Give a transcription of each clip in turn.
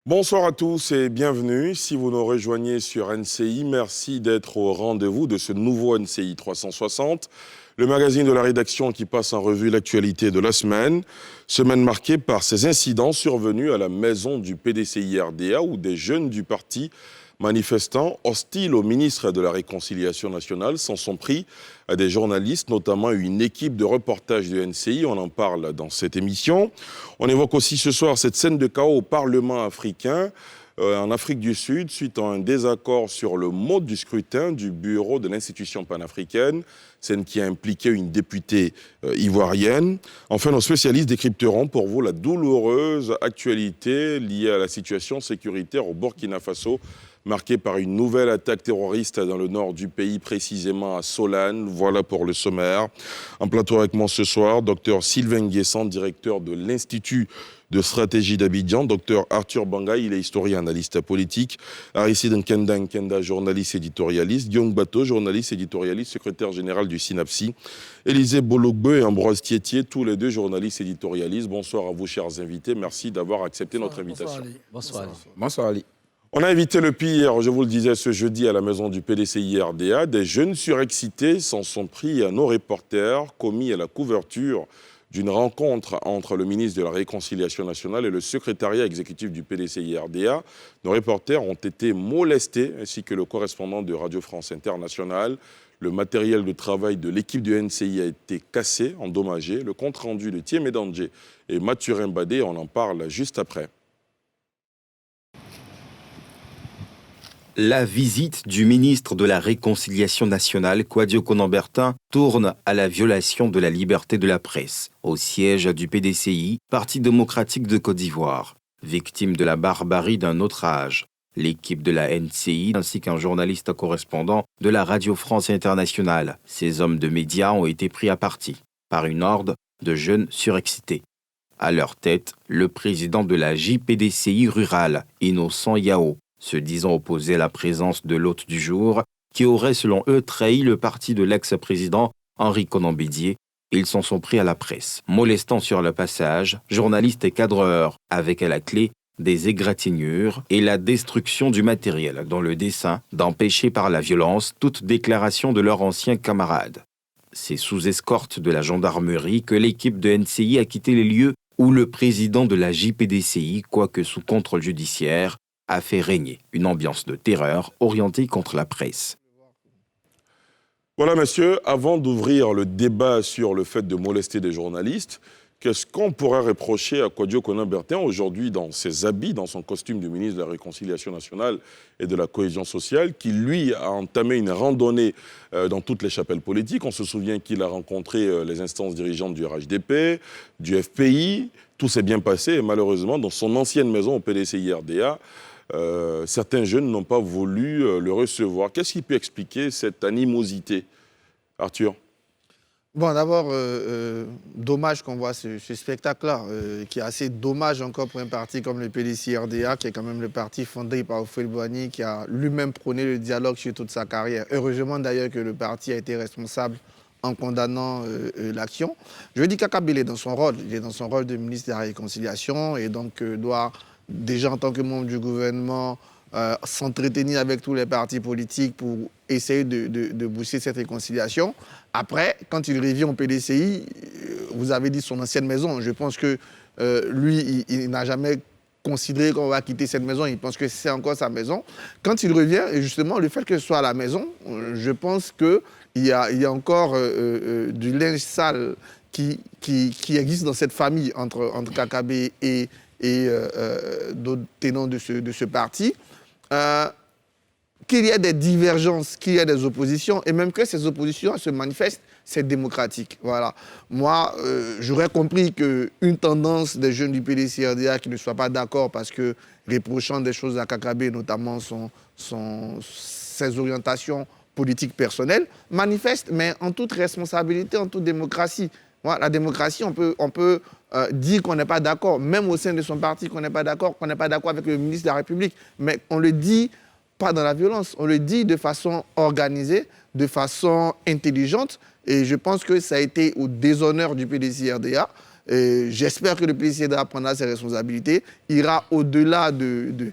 Bonsoir à tous et bienvenue. Si vous nous rejoignez sur NCI, merci d'être au rendez-vous de ce nouveau NCI 360, le magazine de la rédaction qui passe en revue l'actualité de la semaine. Semaine marquée par ces incidents survenus à la maison du PDCI-RDA où des jeunes du parti manifestants hostiles au ministre de la Réconciliation nationale s'en sont pris à des journalistes, notamment une équipe de reportage de NCI. On en parle dans cette émission. On évoque aussi ce soir cette scène de chaos au Parlement africain, en Afrique du Sud, suite à un désaccord sur le mode du scrutin du bureau de l'institution panafricaine, scène qui a impliqué une députée ivoirienne. Enfin, nos spécialistes décrypteront pour vous la douloureuse actualité liée à la situation sécuritaire au Burkina Faso, marquée par une nouvelle attaque terroriste dans le nord du pays, précisément à Solane. Voilà pour le sommaire. En plateau avec moi ce soir, Dr Sylvain Nguessan, directeur de l'Institut de stratégie d'Abidjan, Dr Arthur Bangay, il est historien, analyste politique, Aristide Nkenda, journaliste éditorialiste, Guillaume Bateau, journaliste éditorialiste, secrétaire général du SYNAPSI, Élisée Bologbe et Ambroise Tiettier, tous les deux journalistes éditorialistes. Bonsoir à vous, chers invités. Merci d'avoir accepté notre invitation. Bonsoir Ali. Bonsoir Ali. On a invité le pire, je vous le disais, ce jeudi à la maison du PDCI-RDA. Des jeunes surexcités s'en sont pris à nos reporters, commis à la couverture d'une rencontre entre le ministre de la Réconciliation nationale et le secrétariat exécutif du PDCI-RDA. Nos reporters ont été molestés, ainsi que le correspondant de Radio France Internationale. Le matériel de travail de l'équipe du NCI a été cassé, endommagé. Le compte-rendu de Thiemé Dandje et Mathurin Badé, on en parle juste après. La visite du ministre de la Réconciliation nationale, Kouadio Konan-Bertin, tourne à la violation de la liberté de la presse, au siège du PDCI, Parti démocratique de Côte d'Ivoire. Victime de la barbarie d'un autre âge, l'équipe de la NCI ainsi qu'un journaliste correspondant de la Radio France Internationale. Ces hommes de médias ont été pris à partie par une horde de jeunes surexcités. À leur tête, le président de la JPDCI rurale, Innocent Yao, se disant opposé à la présence de l'hôte du jour, qui aurait, selon eux, trahi le parti de l'ex-président Henri Konan Bédié. Ils s'en sont pris à la presse, molestant sur le passage journalistes et cadreurs, avec à la clé des égratignures et la destruction du matériel, dans le dessein d'empêcher par la violence toute déclaration de leurs anciens camarades. C'est sous escorte de la gendarmerie que l'équipe de NCI a quitté les lieux où le président de la JPDCI, quoique sous contrôle judiciaire, a fait régner une ambiance de terreur orientée contre la presse. Voilà, messieurs, avant d'ouvrir le débat sur le fait de molester des journalistes, qu'est-ce qu'on pourrait reprocher à Kouadio Konan-Bertin aujourd'hui dans ses habits, dans son costume de ministre de la Réconciliation nationale et de la cohésion sociale, qui lui a entamé une randonnée dans toutes les chapelles politiques. On se souvient qu'il a rencontré les instances dirigeantes du RHDP, du FPI, tout s'est bien passé et malheureusement dans son ancienne maison au PDCI-RDA, certains jeunes n'ont pas voulu le recevoir. Qu'est-ce qui peut expliquer cette animosité, Arthur? Bon, d'abord, dommage qu'on voit ce spectacle-là, qui est assez dommage encore pour un parti comme le PDCI-RDA, qui est quand même le parti fondé par Houphouët-Boigny, qui a lui-même prôné le dialogue sur toute sa carrière. Heureusement d'ailleurs que le parti a été responsable en condamnant l'action. Je dis qu'Akab, il est dans son rôle. Il est dans son rôle de ministre de la Réconciliation et donc doit, déjà en tant que membre du gouvernement, s'entretenir avec tous les partis politiques pour essayer de booster cette réconciliation. Après, quand il revient au PDCI, vous avez dit son ancienne maison. Je pense que lui, il n'a jamais considéré qu'on va quitter cette maison. Il pense que c'est encore sa maison. Quand il revient, et justement, le fait que ce soit à la maison, je pense qu'il y a encore du linge sale qui existe dans cette famille entre Kakabe et d'autres tenants de ce parti. Qu'il y ait des divergences, qu'il y ait des oppositions, et même que ces oppositions se manifestent, c'est démocratique. Voilà. Moi, j'aurais compris qu'une tendance des jeunes du PDCI-RDA qui ne soient pas d'accord parce que reprochant des choses à Kakabe, notamment ses orientations politiques personnelles, manifeste, mais en toute responsabilité, en toute démocratie. Moi, la démocratie, on peut dire qu'on n'est pas d'accord, même au sein de son parti, qu'on n'est pas d'accord avec le ministre de la République. Mais on le dit pas dans la violence, on le dit de façon organisée, de façon intelligente. Et je pense que ça a été au déshonneur du PDCI-RDA. J'espère que le PDCI-RDA prendra ses responsabilités, ira au-delà de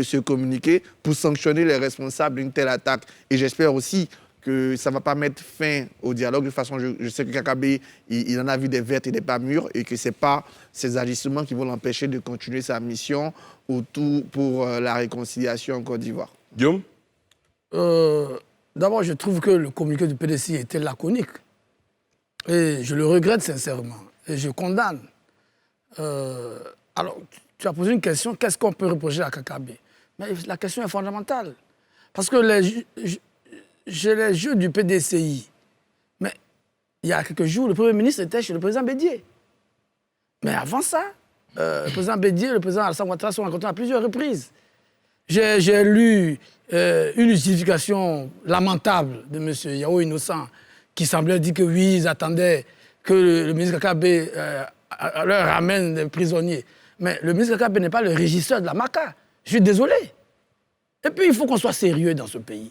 ce communiqué pour sanctionner les responsables d'une telle attaque. Et j'espère aussi que ça ne va pas mettre fin au dialogue. De toute façon, je sais que Kakabe, il en a vu des vertes et des pas mûres et que ce n'est pas ces agissements qui vont l'empêcher de continuer sa mission pour la réconciliation en Côte d'Ivoire. Guillaume? D'abord, je trouve que le communiqué du PDCI était laconique. Et je le regrette sincèrement. Et je condamne. Alors, tu as posé une question, qu'est-ce qu'on peut reprocher à Kakabe? Mais la question est fondamentale. Parce que les jeux du PDCI, mais il y a quelques jours, le Premier ministre était chez le président Bédié. Mais avant ça, le président Bédié et le président Alassane Ouattara se sont rencontrés à plusieurs reprises. J'ai lu une justification lamentable de M. Yao Innocent qui semblait dire que oui, ils attendaient que le ministre Kakabe leur ramène des prisonniers. Mais le ministre Kakabe n'est pas le régisseur de la MACA. Je suis désolé. Et puis, il faut qu'on soit sérieux dans ce pays.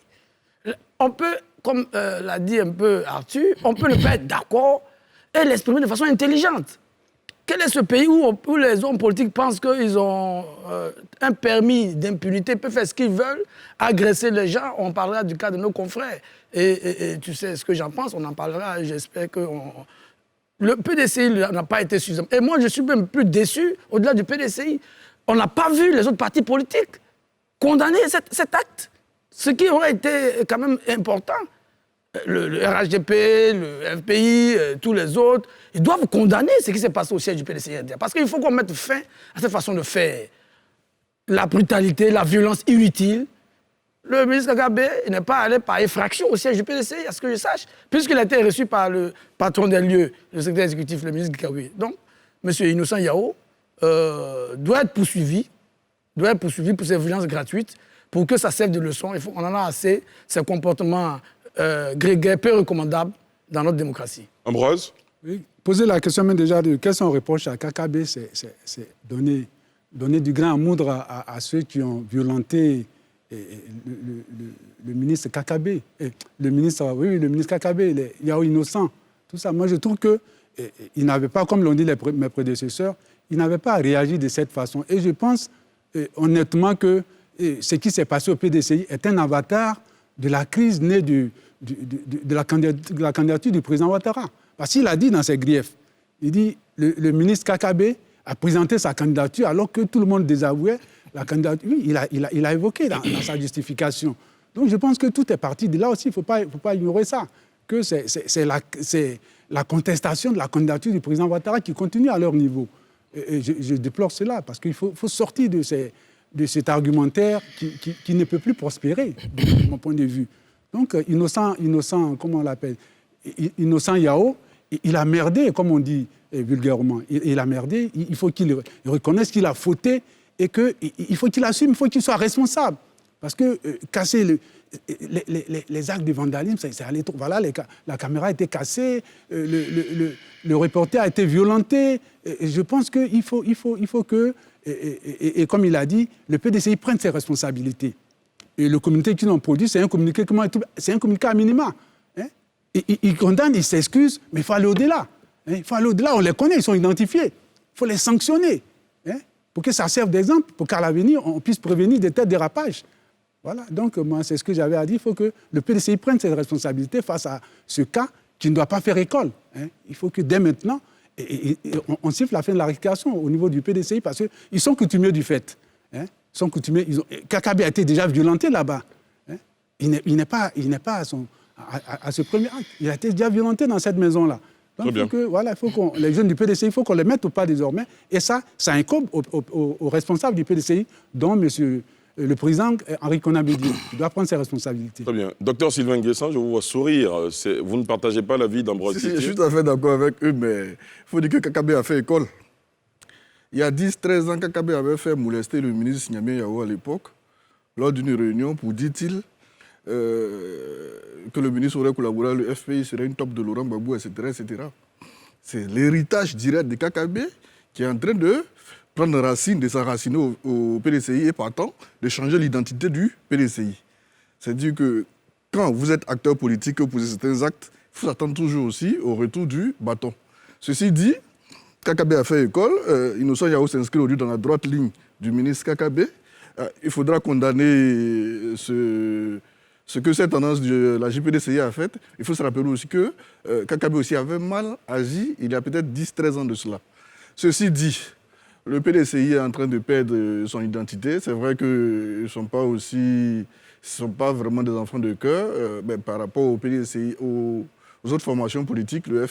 On peut, comme l'a dit un peu Arthur, on peut ne pas être d'accord et l'exprimer de façon intelligente. Quel est ce pays où les hommes politiques pensent qu'ils ont un permis d'impunité, peuvent faire ce qu'ils veulent, agresser les gens? On parlera du cas de nos confrères. Et tu sais ce que j'en pense, on en parlera. J'espère que... Le PDCI n'a pas été suffisant. Et moi, je suis même plus déçu, au-delà du PDCI. On n'a pas vu les autres partis politiques condamner cet acte. Ce qui aurait été quand même important. Le RHDP, le FPI, tous les autres, ils doivent condamner ce qui s'est passé au siège du PDCI. Parce qu'il faut qu'on mette fin à cette façon de faire. La brutalité, la violence inutile. Le ministre Kakabe n'est pas allé par effraction au siège du PDCI, à ce que je sache, puisqu'il a été reçu par le patron des lieux, le secrétaire exécutif, le ministre Kakabe. Donc, M. Innocent Yao doit être poursuivi pour ces violences gratuites, pour que ça serve de leçon. On en a assez, ces comportements grégaires, peu recommandables dans notre démocratie. Ambroise? Oui, poser la question même déjà de quels sont les reproches à Kakabe, c'est donner du grain à moudre à ceux qui ont violenté le ministre Kakabe, le ministre Kakabe, Yao Innocent, tout ça. Moi, je trouve qu'il n'avait pas, comme l'ont dit mes prédécesseurs, il n'avait pas réagi de cette façon. Et je pense honnêtement que ce qui s'est passé au PDCI est un avatar de la crise née de la candidature du président Ouattara. Parce qu'il a dit dans ses griefs, il dit le ministre Kakabe a présenté sa candidature alors que tout le monde désavouait la candidature. Oui, il a évoqué dans sa justification. Donc je pense que tout est parti de là aussi, il ne faut pas ignorer ça, que c'est la contestation de la candidature du président Ouattara qui continue à leur niveau. Et je déplore cela, parce qu'il faut sortir de cet argumentaire qui ne peut plus prospérer, de mon point de vue. Donc, Innocent comment on l'appelle, Innocent Yao, il a merdé, comme on dit vulgairement. Il a merdé, il faut qu'il reconnaisse qu'il a fauté et qu'il faut qu'il assume, il faut qu'il soit responsable. Parce que casser les actes de vandalisme, c'est aller trop. Voilà, la caméra a été cassée, le reporter a été violenté. Et je pense qu'il faut que, et comme il a dit, le PDCI prenne ses responsabilités. Et le communiqué qu'ils ont produit, c'est un communiqué à minima. Hein? Il condamne, il s'excuse, mais il faut aller au-delà. Hein? Il faut aller au-delà, on les connaît, ils sont identifiés. Il faut les sanctionner, hein? Pour que ça serve d'exemple, pour qu'à l'avenir, on puisse prévenir des tels dérapages. Voilà, donc moi, c'est ce que j'avais à dire. Il faut que le PDCI prenne ses responsabilités face à ce cas qui ne doit pas faire école. Hein. Il faut que dès maintenant, on siffle la fin de la récréation au niveau du PDCI parce qu'ils sont coutumiers du fait. Hein. Ils sont coutumiers. Kakabe a été déjà violenté là-bas. Hein. Il n'est pas à ce premier acte. Il a été déjà violenté dans cette maison-là. Donc, il faut que les jeunes du PDCI, il faut qu'on les mette au pas désormais. Et ça incombe aux responsables du PDCI, dont le président Henri Konan Bédié. Il doit prendre ses responsabilités. Très bien. Docteur Sylvain Nguessan, je vous vois sourire. Vous ne partagez pas l'avis d'Ambroise Titier? Je suis tout à fait d'accord avec eux, mais il faut dire que Kakabe a fait école. Il y a 10-13 ans, Kakabe avait fait molester le ministre Niamey Yao à l'époque, lors d'une réunion pour, dit-il, que le ministre aurait collaboré, le FPI serait une top de Laurent Gbagbo, etc., etc. C'est l'héritage direct de KKB qui est en train de prendre racine, de s'enraciner au PDCI et partant de changer l'identité du PDCI. C'est-à-dire que quand vous êtes acteur politique, que vous posez certains actes, il faut s'attendre toujours aussi au retour du bâton. Ceci dit, KKB a fait école, Innocent Yao s'inscrit aujourd'hui dans la droite ligne du ministre KKB. Il faudra condamner ce que cette tendance de la JPDCI a fait. Il faut se rappeler aussi que KKB aussi avait mal agi il y a peut-être 10-13 ans de cela. Ceci dit, le PDCI est en train de perdre son identité. C'est vrai qu'ils ne sont pas vraiment des enfants de cœur par rapport au PDCI, aux autres formations politiques. Le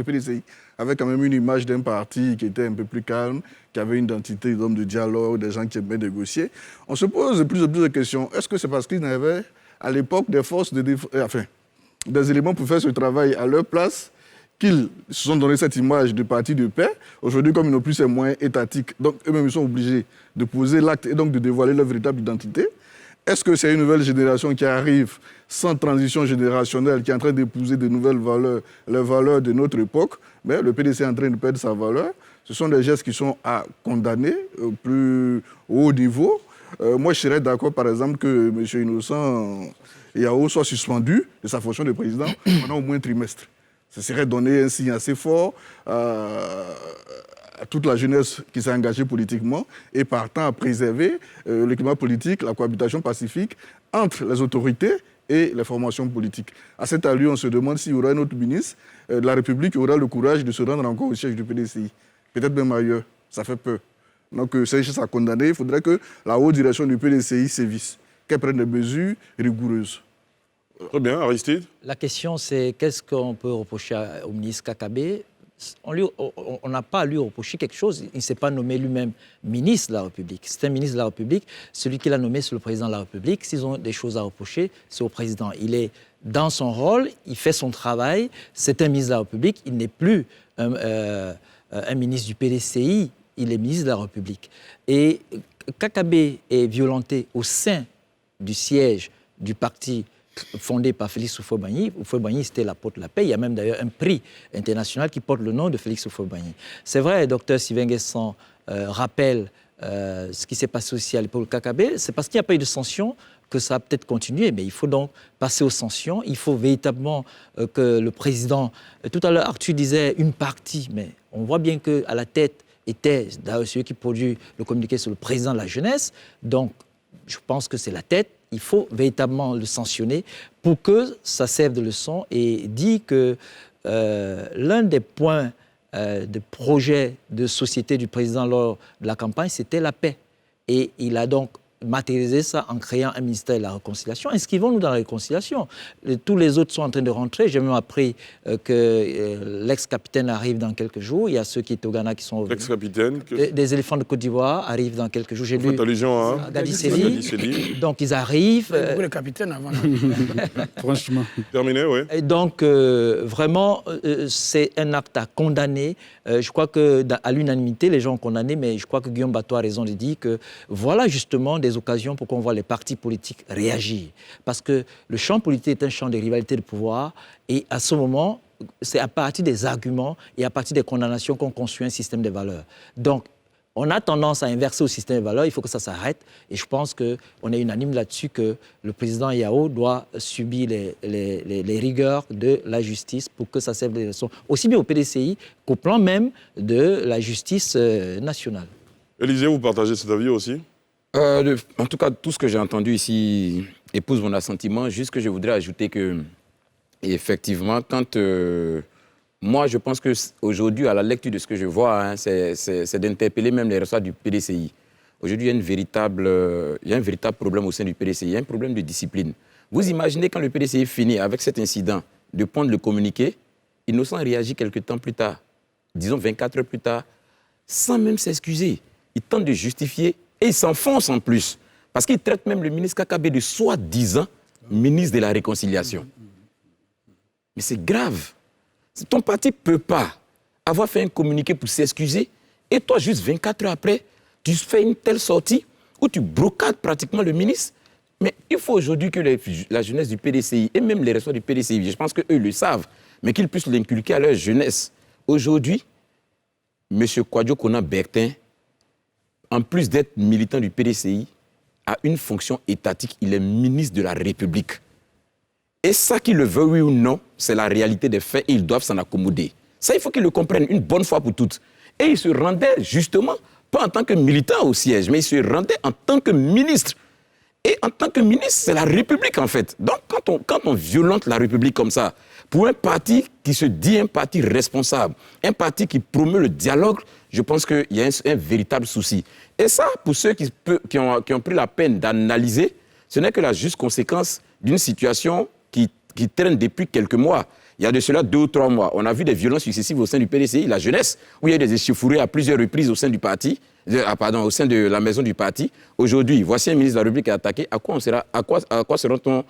PDCI avait quand même une image d'un parti qui était un peu plus calme, qui avait une identité d'homme de dialogue, des gens qui aimaient négocier. On se pose de plus en plus de questions. Est-ce que c'est parce qu'ils n'avaient à l'époque des forces, des éléments pour faire ce travail à leur place qu'ils se sont donné cette image de parti de paix. Aujourd'hui, comme ils n'ont plus ces moyens étatiques, donc eux-mêmes ils sont obligés de poser l'acte et donc de dévoiler leur véritable identité. Est-ce que c'est une nouvelle génération qui arrive sans transition générationnelle, qui est en train d'épouser de nouvelles valeurs, les valeurs de notre époque? Mais le PDC est en train de perdre sa valeur. Ce sont des gestes qui sont à condamner au plus haut niveau. Moi, je serais d'accord, par exemple, que M. Innocent Yao soit suspendu de sa fonction de président pendant au moins un trimestre. Ce serait donner un signe assez fort à toute la jeunesse qui s'est engagée politiquement et partant à préserver le climat politique, la cohabitation pacifique entre les autorités et les formations politiques. À cette allure, on se demande s'il y aura un autre ministre de la République qui aura le courage de se rendre encore au siège du PDCI. Peut-être même ailleurs. Ça fait peur. Donc, c'est juste à condamner. Il faudrait que la haute direction du PDCI sévisse, qu'elle prenne des mesures rigoureuses. Très bien, Aristide. La question, c'est qu'est-ce qu'on peut reprocher au ministre KKB? On n'a pas à lui reprocher quelque chose. Il ne s'est pas nommé lui-même ministre de la République. C'est un ministre de la République. Celui qui l'a nommé, c'est le président de la République. S'ils ont des choses à reprocher, c'est au président. Il est dans son rôle, il fait son travail. C'est un ministre de la République. Il n'est plus un ministre du PDCI. Il est ministre de la République. Et KKB est violenté au sein du siège du parti fondé par Félix Houphouët-Boigny. Houphouët-Boigny, c'était l'apôtre de la paix. Il y a même d'ailleurs un prix international qui porte le nom de Félix Houphouët-Boigny. C'est vrai, Dr Sylvain Guessant rappelle ce qui s'est passé aussi à l'époque du KKB. C'est parce qu'il n'y a pas eu de sanctions que ça a peut-être continué, mais il faut donc passer aux sanctions. Il faut véritablement que le président... Tout à l'heure, Arthur disait une partie, mais on voit bien qu'à la tête était d'ailleurs celui qui produit le communiqué sur le président de la jeunesse. Donc, je pense que c'est la tête. Il faut véritablement le sanctionner pour que ça serve de leçon et dit que l'un des points de projet de société du président lors de la campagne, c'était la paix. Et il a donc matérialiser ça en créant un ministère de la réconciliation. Inscrivons-nous dans la réconciliation. Tous les autres sont en train de rentrer. J'ai même appris que l'ex-capitaine arrive dans quelques jours. Il y a ceux qui étaient au Ghana qui sont revenus. L'ex-capitaine Des éléphants de Côte d'Ivoire arrivent dans quelques jours. J'ai lu allusion à Gadi Seli. Donc ils arrivent. Le capitaine avant. Franchement. Terminé, oui. Et donc vraiment, c'est un acte à condamner. Je crois qu'à l'unanimité, les gens ont condamné, mais je crois que Guillaume Bateau a raison de dire que voilà justement des occasions pour qu'on voit les partis politiques réagir. Parce que le champ politique est un champ de rivalité de pouvoir et à ce moment, c'est à partir des arguments et à partir des condamnations qu'on construit un système de valeurs. Donc, on a tendance à inverser au système de valeurs, il faut que ça s'arrête. Et je pense qu'on est unanime là-dessus que le président Yao doit subir les rigueurs de la justice pour que ça serve de leçon, aussi bien au PDCI qu'au plan même de la justice nationale. Élisée, vous partagez cet avis aussi? En tout cas, tout ce que j'ai entendu ici épouse mon assentiment. Juste que je voudrais ajouter que, effectivement, quand... moi, je pense qu'aujourd'hui, à la lecture de ce que je vois, c'est d'interpeller même les ressorts du PDCI. Aujourd'hui, il y a un véritable problème au sein du PDCI. Il y a un problème de discipline. Vous imaginez quand le PDCI finit avec cet incident de prendre le communiqué, Innocent réagit quelques temps plus tard, disons 24 heures plus tard, sans même s'excuser. Il tente de justifier et il s'enfonce en plus. Parce qu'il traite même le ministre KKB de soi-disant ministre de la Réconciliation. Mais c'est grave. Ton parti ne peut pas avoir fait un communiqué pour s'excuser et toi, juste 24 heures après, tu fais une telle sortie où tu brocades pratiquement le ministre. Mais il faut aujourd'hui que la jeunesse du PDCI et même les ressorts du PDCI, je pense qu'eux le savent, mais qu'ils puissent l'inculquer à leur jeunesse Aujourd'hui, M. Kwadwo Konan-Bertin, en plus d'être militant du PDCI, a une fonction étatique. Il est ministre de la République. Et ça, qu'il le veuille oui ou non, c'est la réalité des faits et ils doivent s'en accommoder. Ça, il faut qu'ils le comprennent une bonne fois pour toutes. Et il se rendait justement, pas en tant que militant au siège, mais il se rendait en tant que ministre. Et en tant que ministre, c'est la République en fait. Donc quand on violente la République comme ça, pour un parti qui se dit un parti responsable, un parti qui promeut le dialogue, je pense qu'il y a un véritable souci. Et ça, pour ceux qui ont pris la peine d'analyser, ce n'est que la juste conséquence d'une situation qui traîne depuis quelques mois. Il y a de cela 2 ou 3 mois. On a vu des violences successives au sein du PDCI, la jeunesse, où il y a eu des échauffourées à plusieurs reprises au sein du parti, au sein de la maison du parti. Aujourd'hui, voici un ministre de la République qui est attaqué. À quoi sera-t-on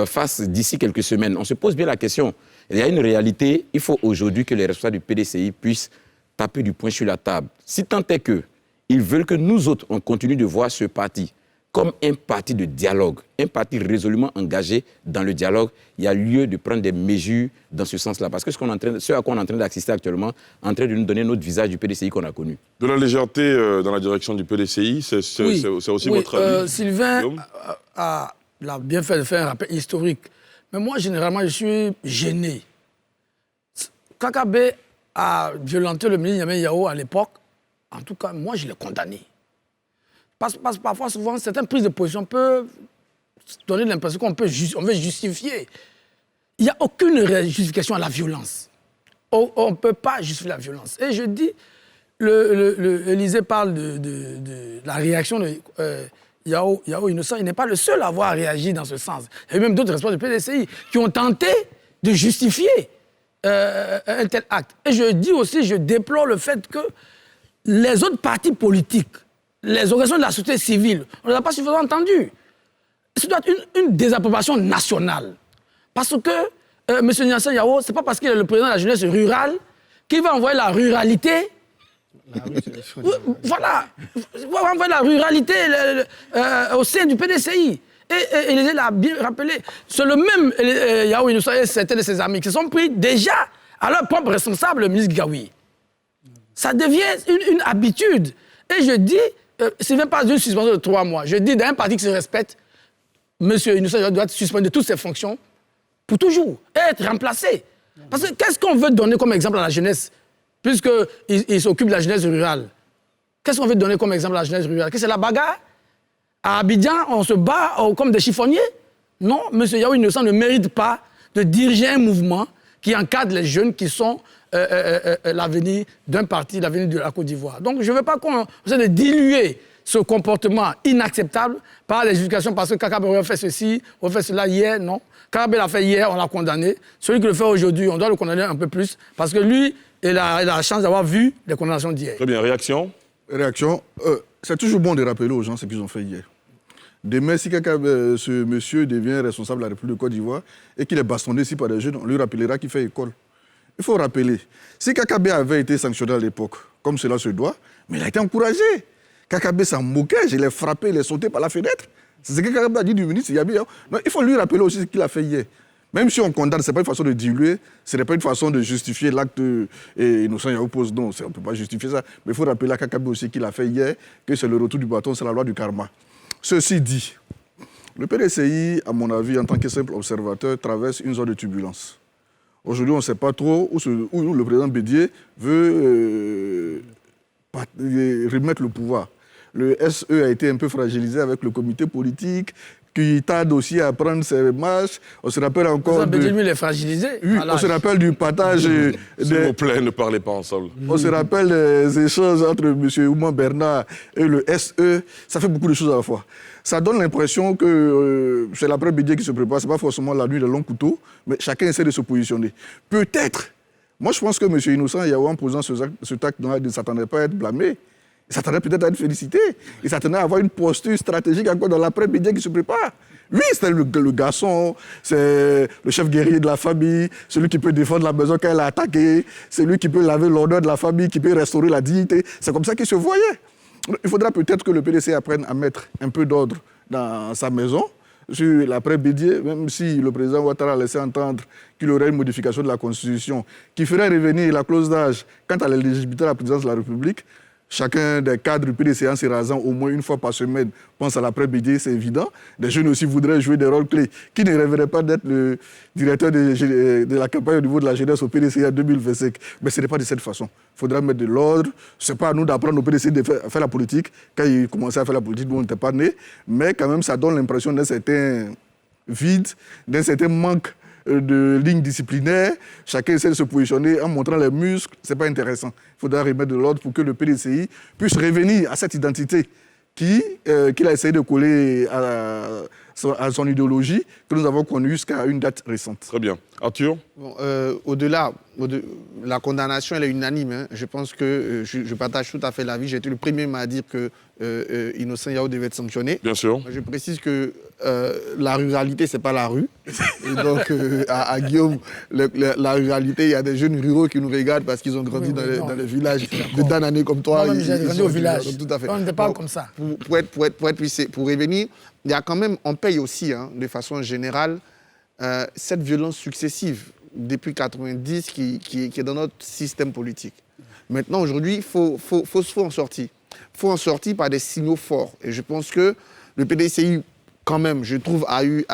face d'ici quelques semaines? On se pose bien la question. Il y a une réalité. Il faut aujourd'hui que les responsables du PDCI puissent taper du poing sur la table. Si tant est qu'ils veulent que nous autres, on continue de voir ce parti comme un parti de dialogue, un parti résolument engagé dans le dialogue, il y a lieu de prendre des mesures dans ce sens-là. Parce que ce à quoi on est en train d'assister actuellement, en train de nous donner notre visage du PDCI qu'on a connu. De la légèreté dans la direction du PDCI, c'est aussi votre avis? Sylvain l'a bien fait de faire un rappel historique. Mais moi, généralement, je suis gêné. Kakabe a violenté le ministre Niamey Yao à l'époque. En tout cas, moi, je l'ai condamné. Parce que parfois, souvent, certaines prises de position peuvent donner l'impression qu'on veut justifier. Il n'y a aucune justification à la violence. On ne peut pas justifier la violence. Et je dis, l'Élysée parle de la réaction de Yao Innocent. Il n'est pas le seul à avoir réagi dans ce sens. Il y a eu même d'autres responsables du PDCI qui ont tenté de justifier un tel acte. Et je dis aussi, je déplore le fait que les autres partis politiques, les organisations de la société civile, on ne les a pas suffisamment entendus. Ça doit être une désapprobation nationale. Parce que M. Niassan Yao, ce n'est pas parce qu'il est le président de la jeunesse rurale qu'il va envoyer la ruralité. Voilà. Il va envoyer la ruralité au sein du PDCI. Et Élysée l'a bien rappelé. C'est le même Yao Innocent et certains de ses amis qui se sont pris déjà à leur propre responsable, le ministre Gaoui. Ça devient une habitude. Et je dis, ce n'est pas une suspension de 3 mois. Je dis, dans un parti qui se respecte, M. Innocent doit être suspendu de toutes ses fonctions pour toujours et être remplacé. Parce que qu'est-ce qu'on veut donner comme exemple à la jeunesse, puisqu'il s'occupe de la jeunesse rurale? Qu'est-ce qu'on veut donner comme exemple à la jeunesse rurale? Que c'est la bagarre? À Abidjan, on se bat comme des chiffonniers? Non, M. Yao Innocent ne mérite pas de diriger un mouvement qui encadre les jeunes qui sont l'avenir d'un parti, l'avenir de la Côte d'Ivoire. Donc je ne veux pas qu'on essaie de diluer ce comportement inacceptable par les justifications parce que Kakabe a fait ceci, on a fait cela hier, non. Kakabe l'a fait hier, on l'a condamné. Celui qui le fait aujourd'hui, on doit le condamner un peu plus parce que lui, il a la chance d'avoir vu les condamnations d'hier. Très bien, réaction? C'est toujours bon de rappeler aux gens ce qu'ils ont fait hier. Demain, si ce monsieur devient responsable de la République de Côte d'Ivoire et qu'il est bastonné ici par des jeunes, on lui rappellera qu'il fait école. Il faut rappeler, si Kakabe avait été sanctionné à l'époque, comme cela se doit, mais il a été encouragé. Kakabe s'en moquait, je l'ai frappé, il est sauté par la fenêtre. C'est ce que Kakabe a dit du ministre Yabi. Donc, il faut lui rappeler aussi ce qu'il a fait hier. Même si on condamne, ce n'est pas une façon de diluer, ce n'est pas une façon de justifier l'acte Innocent Yao pose. Non, on ne peut pas justifier ça. Mais il faut rappeler à Kakabe aussi qu'il a fait hier, que c'est le retour du bâton, c'est la loi du karma. Ceci dit, le PDCI, à mon avis, en tant que simple observateur, traverse une zone de turbulence. Aujourd'hui, on ne sait pas trop où le président Bédié veut remettre le pouvoir. Le SE a été un peu fragilisé avec le comité politique qui tarde aussi à prendre ses marches. On se rappelle encore lui, il est fragilisé. Oui, on se rappelle du partage... S'il vous plaît, ne parlez pas ensemble. On se rappelle des échanges entre M. Oumar Bernard et le SE. Ça fait beaucoup de choses à la fois. Ça donne l'impression que c'est l'après-midi qui se prépare. Ce n'est pas forcément la nuit de longs couteaux, mais chacun essaie de se positionner. Peut-être, moi je pense que M. Innocent Yao, en posant ce acte, il ne s'attendait pas à être blâmé. Il s'attendait peut-être à être félicité. Il s'attendait à avoir une posture stratégique encore dans l'après-midi qui se prépare. Lui, c'est le garçon, c'est le chef guerrier de la famille, celui qui peut défendre la maison quand elle a attaqué, celui qui peut laver l'honneur de la famille, qui peut restaurer la dignité. C'est comme ça qu'il se voyait. Il faudra peut-être que le PDC apprenne à mettre un peu d'ordre dans sa maison. sur l'après-Bédier, même si le président Ouattara a laissé entendre qu'il y aurait une modification de la Constitution qui ferait revenir la clause d'âge quant à l'éligibilité à la présidence de la République. Chacun des cadres du PDC en se rasant au moins une fois par semaine pense à l'après-Bédier, c'est évident. Des jeunes aussi voudraient jouer des rôles clés. Qui ne rêverait pas d'être le directeur de la campagne au niveau de la jeunesse au PDC en 2025? Mais ce n'est pas de cette façon. Il faudra mettre de l'ordre. Ce n'est pas à nous d'apprendre au PDC de faire la politique. Quand ils commençaient à faire la politique, nous, on n'était pas nés. Mais quand même, ça donne l'impression d'un certain vide, d'un certain manque de lignes disciplinaires. Chacun essaie de se positionner en montrant les muscles. Ce n'est pas intéressant. Il faudra remettre de l'ordre pour que le PDCI puisse revenir à cette identité qu'il a essayé de coller à son idéologie que nous avons connue jusqu'à une date récente. Très bien. Arthur? Bon, au-delà, la condamnation, elle est unanime. Hein. Je pense que je partage tout à fait l'avis. J'ai été le premier à dire que Innocent Yao devait être sanctionné. Bien sûr. Je précise que la ruralité, ce n'est pas la rue. Et donc, à Guillaume, la ruralité, il y a des jeunes ruraux qui nous regardent parce qu'ils ont grandi dans les villages de Danané comme toi. Moi-même, j'ai grandi au village. Tout à fait. On n'était pas comme ça. Pour revenir, il y a quand même, on paye aussi, hein, de façon générale, cette violence successive depuis 90 qui est dans notre système politique. Maintenant, aujourd'hui, il faut en sortir. Il faut en sortir par des signaux forts. Et je pense que le PDCI, quand même, je trouve, a eu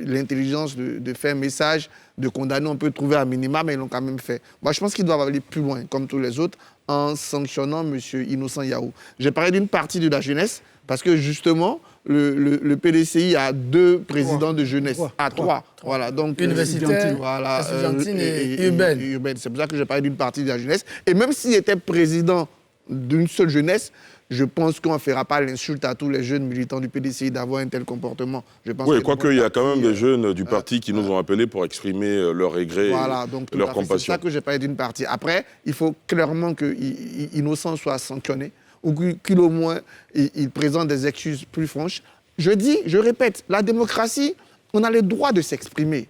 l'intelligence de faire un message, de condamner. On peut trouver un minimum, mais ils l'ont quand même fait. Moi, je pense qu'ils doivent aller plus loin, comme tous les autres, en sanctionnant M. Innocent Yao. J'ai parlé d'une partie de la jeunesse, parce que justement, le PDCI a 2 présidents de jeunesse. Trois. Voilà, donc, universitaire, voilà, estudiantine et urbaine. C'est pour ça que j'ai parlé d'une partie de la jeunesse. Et même s'il était président d'une seule jeunesse, je pense qu'on ne fera pas l'insulte à tous les jeunes militants du PDCI d'avoir un tel comportement. Je pense Oui, quoique il y a quand même des jeunes du parti qui nous ont appelés pour exprimer leur regret et leur compassion. C'est ça que j'ai parlé d'une partie. Après, il faut clairement qu'Innocent soit sanctionné ou qu'il au moins il présente des excuses plus franches. Je répète, la démocratie, on a le droit de s'exprimer.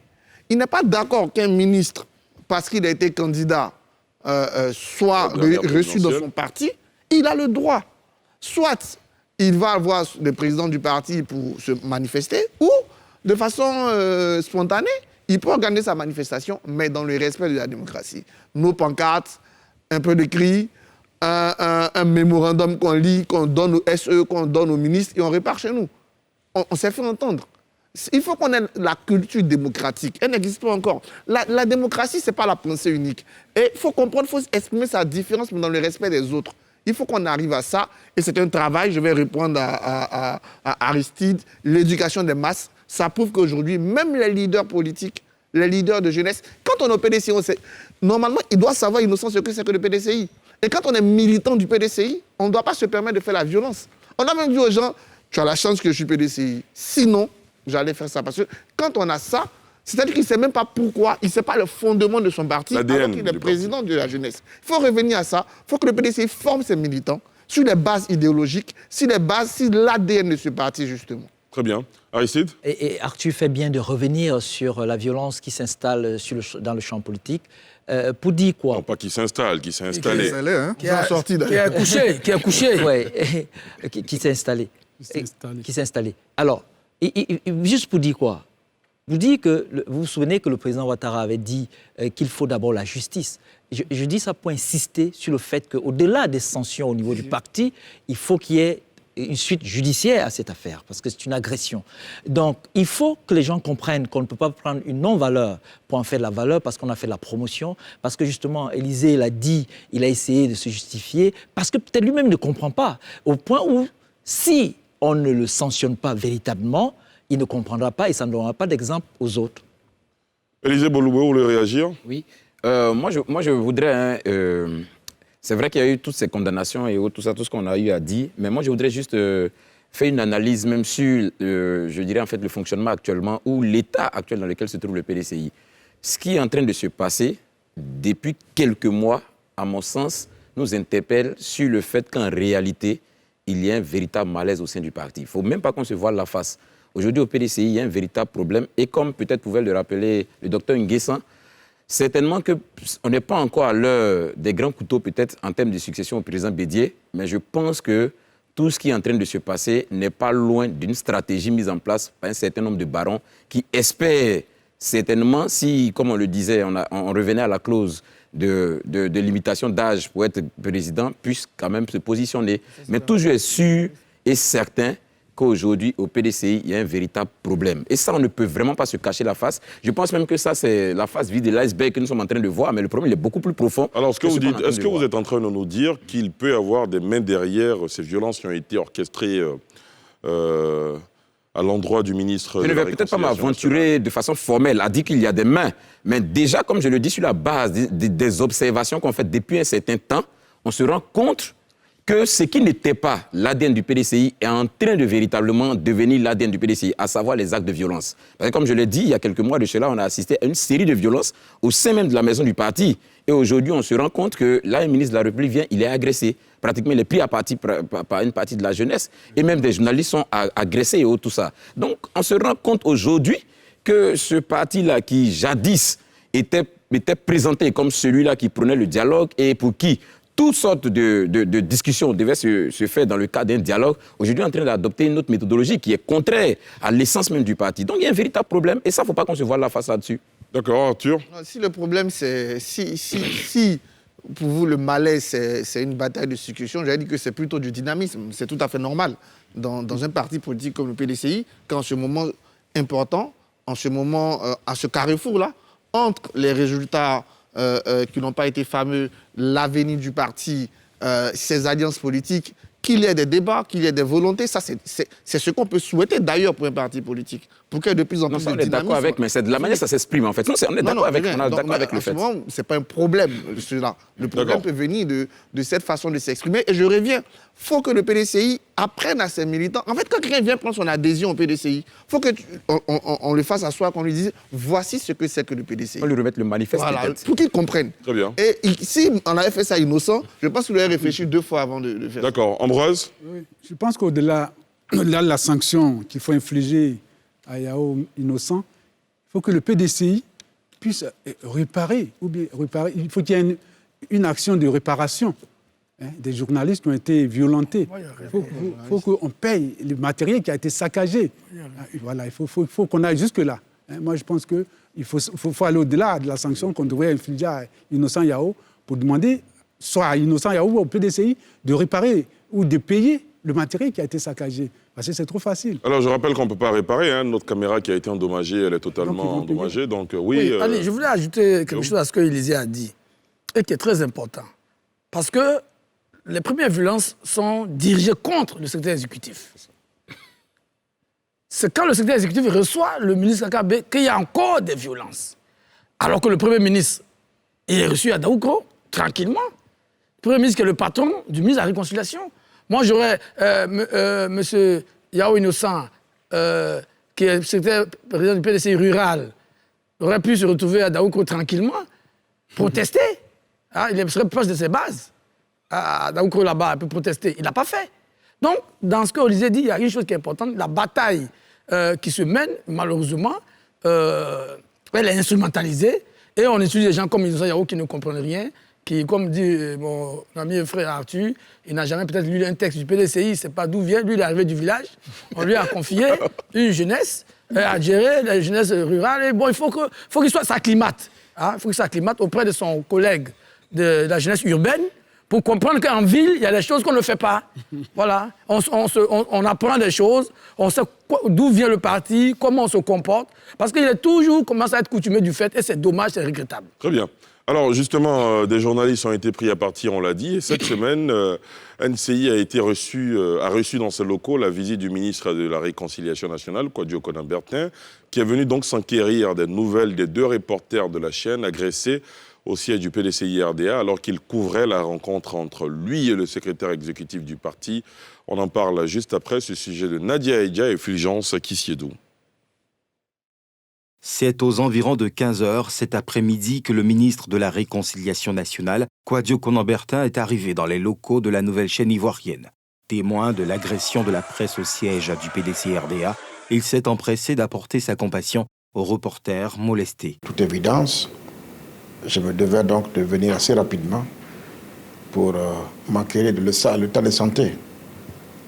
Il n'est pas d'accord qu'un ministre, parce qu'il a été candidat, soit reçu dans son parti. Il a le droit. Soit il va avoir le président du parti pour se manifester, ou de façon spontanée, il peut organiser sa manifestation, mais dans le respect de la démocratie. Nos pancartes, un peu de cris, un mémorandum qu'on lit, qu'on donne au SE, qu'on donne au ministre, et on repart chez nous. On s'est fait entendre. Il faut qu'on ait la culture démocratique. Elle n'existe pas encore. La démocratie, ce n'est pas la pensée unique. Et il faut comprendre, il faut exprimer sa différence, mais dans le respect des autres. Il faut qu'on arrive à ça. Et c'est un travail, je vais répondre à Aristide, l'éducation des masses. Ça prouve qu'aujourd'hui, même les leaders politiques, les leaders de jeunesse, quand on est au PDCI, normalement, ils doivent savoir innocent ce que c'est que le PDCI. Et quand on est militant du PDCI, on ne doit pas se permettre de faire la violence. On a même dit aux gens, tu as la chance que je suis PDCI. Sinon, j'allais faire ça. Parce que quand on a ça, c'est-à-dire qu'il ne sait même pas pourquoi, il ne sait pas le fondement de son parti, alors qu'il est président de la jeunesse. Il faut revenir à ça. Il faut que le PDCI forme ses militants sur les bases idéologiques, sur l'ADN de ce parti, justement. Très bien. Aristide? Et Arthur fait bien de revenir sur la violence qui s'installe dans le champ politique. Pour dire quoi? Non, pas qui s'installe, qui s'est installé. Qui a couché. Ouais, qui s'est installé. Qui s'est installé. Alors, juste pour dire quoi? Vous vous souvenez que le président Ouattara avait dit qu'il faut d'abord la justice. Je dis ça pour insister sur le fait qu'au-delà des sanctions au niveau du parti, il faut qu'il y ait une suite judiciaire à cette affaire, parce que c'est une agression. Donc, il faut que les gens comprennent qu'on ne peut pas prendre une non-valeur pour en faire de la valeur, parce qu'on a fait de la promotion, parce que justement, Élysée l'a dit, il a essayé de se justifier, parce que peut-être lui-même ne comprend pas, au point où, si on ne le sanctionne pas véritablement, il ne comprendra pas et ça ne donnera pas d'exemple aux autres. Élisée Boloubé, vous voulez réagir? Oui. Moi, je voudrais... c'est vrai qu'il y a eu toutes ces condamnations et tout ça, tout ce qu'on a eu à dire, mais moi, je voudrais juste faire une analyse même sur, je dirais en fait, le fonctionnement actuellement ou l'état actuel dans lequel se trouve le PDCI. Ce qui est en train de se passer depuis quelques mois, à mon sens, nous interpelle sur le fait qu'en réalité, il y a un véritable malaise au sein du parti. Il ne faut même pas qu'on se voile la face. Aujourd'hui, au PDCI, il y a un véritable problème. Et comme peut-être pouvait le rappeler le docteur Nguessan, certainement qu'on n'est pas encore à l'heure des grands couteaux, peut-être, en termes de succession au président Bédier, mais je pense que tout ce qui est en train de se passer n'est pas loin d'une stratégie mise en place par un certain nombre de barons qui espèrent certainement, si, comme on le disait, on revenait à la clause de limitation d'âge pour être président, puissent quand même se positionner. Mais toujours est sûr et certain qu'aujourd'hui, au PDCI, il y a un véritable problème. Et ça, on ne peut vraiment pas se cacher la face. Je pense même que ça, c'est la face vide de l'iceberg que nous sommes en train de voir, mais le problème il est beaucoup plus profond. Alors, est-ce que vous êtes en train de nous dire qu'il peut y avoir des mains derrière ces violences qui ont été orchestrées à l'endroit du ministre? Je ne vais peut-être pas m'aventurer de façon formelle à dire qu'il y a des mains, mais déjà, comme je le dis, sur la base des observations qu'on fait depuis un certain temps, on se rend compte que ce qui n'était pas l'ADN du PDCI est en train de véritablement devenir l'ADN du PDCI, à savoir les actes de violence. Parce que comme je l'ai dit, il y a quelques mois de cela, on a assisté à une série de violences au sein même de la maison du parti. Et aujourd'hui, on se rend compte que là, un ministre de la République vient, il est agressé. Pratiquement, il est pris à partie par une partie de la jeunesse. Et même des journalistes sont agressés et tout ça. Donc, on se rend compte aujourd'hui que ce parti-là, qui jadis était présenté comme celui-là qui prenait le dialogue et pour qui toutes sortes de discussions devaient se faire dans le cadre d'un dialogue, aujourd'hui, on est en train d'adopter une autre méthodologie qui est contraire à l'essence même du parti. Donc, il y a un véritable problème et ça, il ne faut pas qu'on se voile la face là-dessus. D'accord, Arthur. Si le problème, c'est... Si pour vous, le malaise, c'est une bataille de succession, j'allais dire que c'est plutôt du dynamisme. C'est tout à fait normal. Dans un parti politique comme le PDCI, qu'en ce moment important, en ce moment, à ce carrefour-là, entre les résultats qui n'ont pas été fameux, l'avenir du parti, ses alliances politiques, qu'il y ait des débats, qu'il y ait des volontés, ça c'est ce qu'on peut souhaiter d'ailleurs pour un parti politique. Pour qu'il y ait de plus en plus de dynamisme. On est d'accord avec, mais c'est de la manière ça s'exprime en fait. Non, on est d'accord avec, le fait. C'est pas un problème, cela. Le problème peut venir de cette façon de s'exprimer. Et je reviens, il faut que le PDCI apprenne à ses militants. En fait, quand quelqu'un vient prendre son adhésion au PDCI, il faut qu'on le fasse asseoir, qu'on lui dise voici ce que c'est que le PDCI. On lui remettre le manifeste. Voilà, pour qu'il comprenne. Très bien. Et si on avait fait ça innocent, je pense qu'il aurait réfléchi 2 fois avant de faire ça. D'accord. Ambroise? Oui. Je pense qu'au-delà de la sanction qu'il faut infliger à Yao innocent, il faut que le PDCI puisse réparer. Il faut qu'il y ait une action de réparation des journalistes qui ont été violentés. Il faut qu'on paye le matériel qui a été saccagé. Voilà, il faut qu'on aille jusque-là. Moi, je pense qu'il faut aller au-delà de la sanction qu'on devrait infliger à Innocent Yao pour demander, soit à Innocent Yao ou au PDCI, de réparer ou de payer le matériel qui a été saccagé. Parce que c'est trop facile. Alors, je rappelle qu'on ne peut pas réparer. Notre caméra qui a été endommagée, elle est totalement endommagée. Donc, oui. Allez, je voulais ajouter quelque chose à ce qu'Élisée a dit, et qui est très important. Parce que les premières violences sont dirigées contre le secrétaire exécutif. C'est quand le secrétaire exécutif reçoit le ministre Kakabe qu'il y a encore des violences. Alors que le Premier ministre, il est reçu à Daoukro, tranquillement. Le Premier ministre qui est le patron du ministre de la Réconciliation. Moi, j'aurais M. Yao Innocent, qui est secrétaire président du PDCI rural, aurait pu se retrouver à Daoukro tranquillement, protester. Il serait proche de ses bases. À Daoukro, là-bas, il peut protester. Il n'a pas fait. Donc, dans ce qu'Olysée dit, il y a une chose qui est importante. La bataille qui se mène, malheureusement, elle est instrumentalisée. Et on utilise des gens comme Innocent Yao qui ne comprennent rien, qui, comme dit mon ami et frère Arthur, il n'a jamais peut-être lu un texte du PDCI, il ne sait pas d'où vient. Lui, il est arrivé du village. On lui a confié une jeunesse à gérer, la jeunesse rurale. Et bon, il faut qu'il s'acclimate. Il faut qu'il s'acclimate auprès de son collègue de la jeunesse urbaine pour comprendre qu'en ville, il y a des choses qu'on ne fait pas. Voilà. On apprend des choses, on sait d'où vient le parti, comment on se comporte, parce qu'il est toujours commencé à être coutumé du fait, et c'est dommage, c'est regrettable. Très bien. Alors justement, des journalistes ont été pris à partie, on l'a dit. Et cette semaine, NCI a reçu dans ses locaux la visite du ministre de la Réconciliation nationale, Kwadwo Konan-Bertin, qui est venu donc s'enquérir des nouvelles des 2 reporters de la chaîne agressés au siège du PDCI-RDA alors qu'il couvrait la rencontre entre lui et le secrétaire exécutif du parti. On en parle juste après, ce sujet de Nadia Edja et Fulgence Kissiedou. C'est aux environs de 15h cet après-midi que le ministre de la Réconciliation nationale, Kwadwo Konan-Bertin, est arrivé dans les locaux de la nouvelle chaîne ivoirienne. Témoin de l'agression de la presse au siège du PDCI-RDA, il s'est empressé d'apporter sa compassion aux reporters molestés. Toute évidence, je me devais donc de venir assez rapidement pour m'enquérir de l'état de santé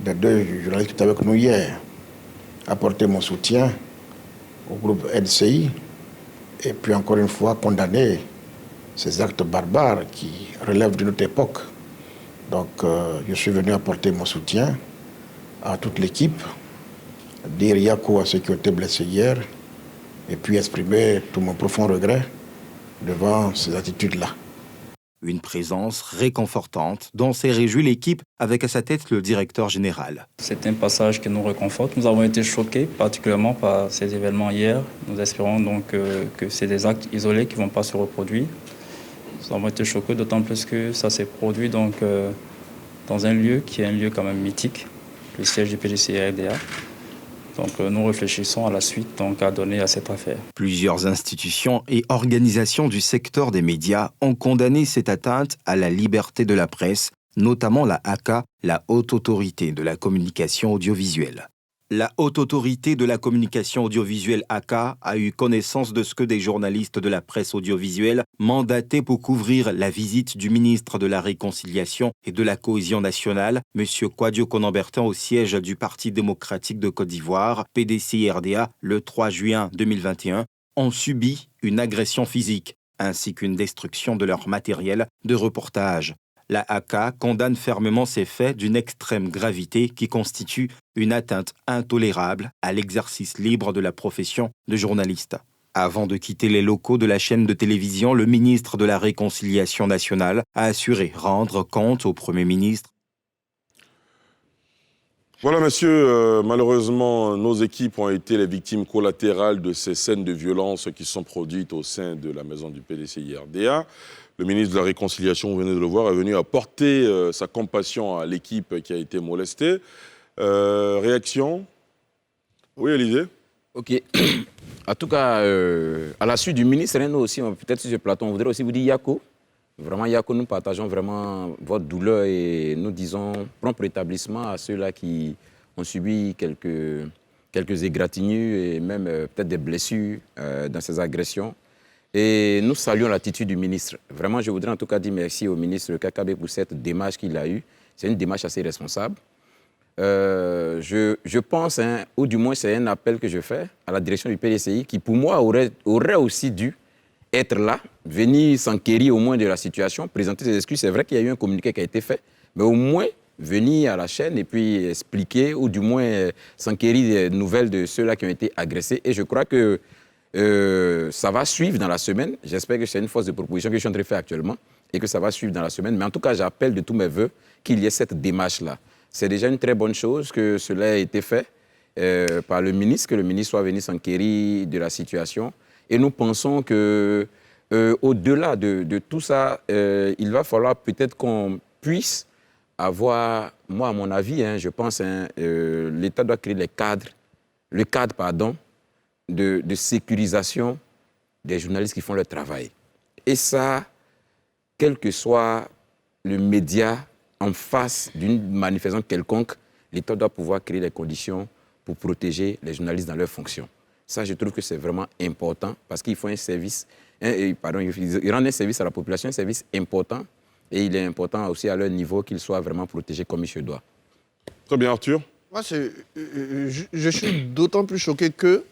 des deux journalistes qui étaient avec nous hier, apporter mon soutien au groupe NCI et puis encore une fois condamner ces actes barbares qui relèvent d'une autre époque. Donc je suis venu apporter mon soutien à toute l'équipe, dire yako à ceux qui ont été blessés hier et puis exprimer tout mon profond regret devant ces attitudes-là. Une présence réconfortante dont s'est réjouie l'équipe avec à sa tête le directeur général. C'est un passage qui nous réconforte. Nous avons été choqués particulièrement par ces événements hier. Nous espérons donc que c'est des actes isolés qui ne vont pas se reproduire. Nous avons été choqués d'autant plus que ça s'est produit donc, dans un lieu qui est un lieu quand même mythique, le siège du PDCI-RDA. Donc nous réfléchissons à la suite donc, à donner à cette affaire. Plusieurs institutions et organisations du secteur des médias ont condamné cette atteinte à la liberté de la presse, notamment la HACA, la Haute Autorité de la Communication Audiovisuelle. La Haute Autorité de la Communication Audiovisuelle HACA a eu connaissance de ce que des journalistes de la presse audiovisuelle mandatés pour couvrir la visite du ministre de la Réconciliation et de la Cohésion nationale, M. Kouadio Konambertin, au siège du Parti démocratique de Côte d'Ivoire, PDCI-RDA, le 3 juin 2021, ont subi une agression physique ainsi qu'une destruction de leur matériel de reportage. La HACA condamne fermement ces faits d'une extrême gravité qui constituent une atteinte intolérable à l'exercice libre de la profession de journaliste. Avant de quitter les locaux de la chaîne de télévision, le ministre de la Réconciliation nationale a assuré rendre compte au Premier ministre. Voilà, monsieur, malheureusement, nos équipes ont été les victimes collatérales de ces scènes de violence qui sont produites au sein de la maison du PDCI-RDA. Le ministre de la Réconciliation, vous venez de le voir, est venu apporter sa compassion à l'équipe qui a été molestée. Réaction? Oui, Élisée? Ok. En tout cas, à la suite du ministre, nous aussi, peut-être sur ce plateau, on voudrait aussi vous dire Yako. Vraiment, Yako, nous partageons vraiment votre douleur et nous disons prompt rétablissement à ceux-là qui ont subi quelques égratignures et même peut-être des blessures dans ces agressions. Et nous saluons l'attitude du ministre. Vraiment, je voudrais en tout cas dire merci au ministre Kakabe pour cette démarche qu'il a eue. C'est une démarche assez responsable. Je pense, ou du moins c'est un appel que je fais à la direction du PDCI qui pour moi aurait aussi dû être là, venir s'enquérir au moins de la situation, présenter ses excuses. C'est vrai qu'il y a eu un communiqué qui a été fait, mais au moins venir à la chaîne et puis expliquer ou du moins s'enquérir des nouvelles de ceux-là qui ont été agressés. Et je crois que ça va suivre dans la semaine. J'espère que c'est une force de proposition que je suis en train de faire actuellement et que ça va suivre dans la semaine. Mais en tout cas, j'appelle de tous mes voeux qu'il y ait cette démarche-là. C'est déjà une très bonne chose que cela ait été fait par le ministre, que le ministre soit venu s'enquérir de la situation. Et nous pensons que au-delà de tout ça, il va falloir peut-être qu'on puisse avoir, moi à mon avis, je pense, l'État doit créer le cadre de sécurisation des journalistes qui font leur travail. Et ça, quel que soit le média en face d'une manifestation quelconque, l'État doit pouvoir créer les conditions pour protéger les journalistes dans leurs fonctions. Ça, je trouve que c'est vraiment important parce qu'il faut un service, ils rendent un service à la population, un service important, et il est important aussi à leur niveau qu'ils soient vraiment protégés comme il se doit. Très bien, Arthur. Moi, je suis d'autant plus choqué que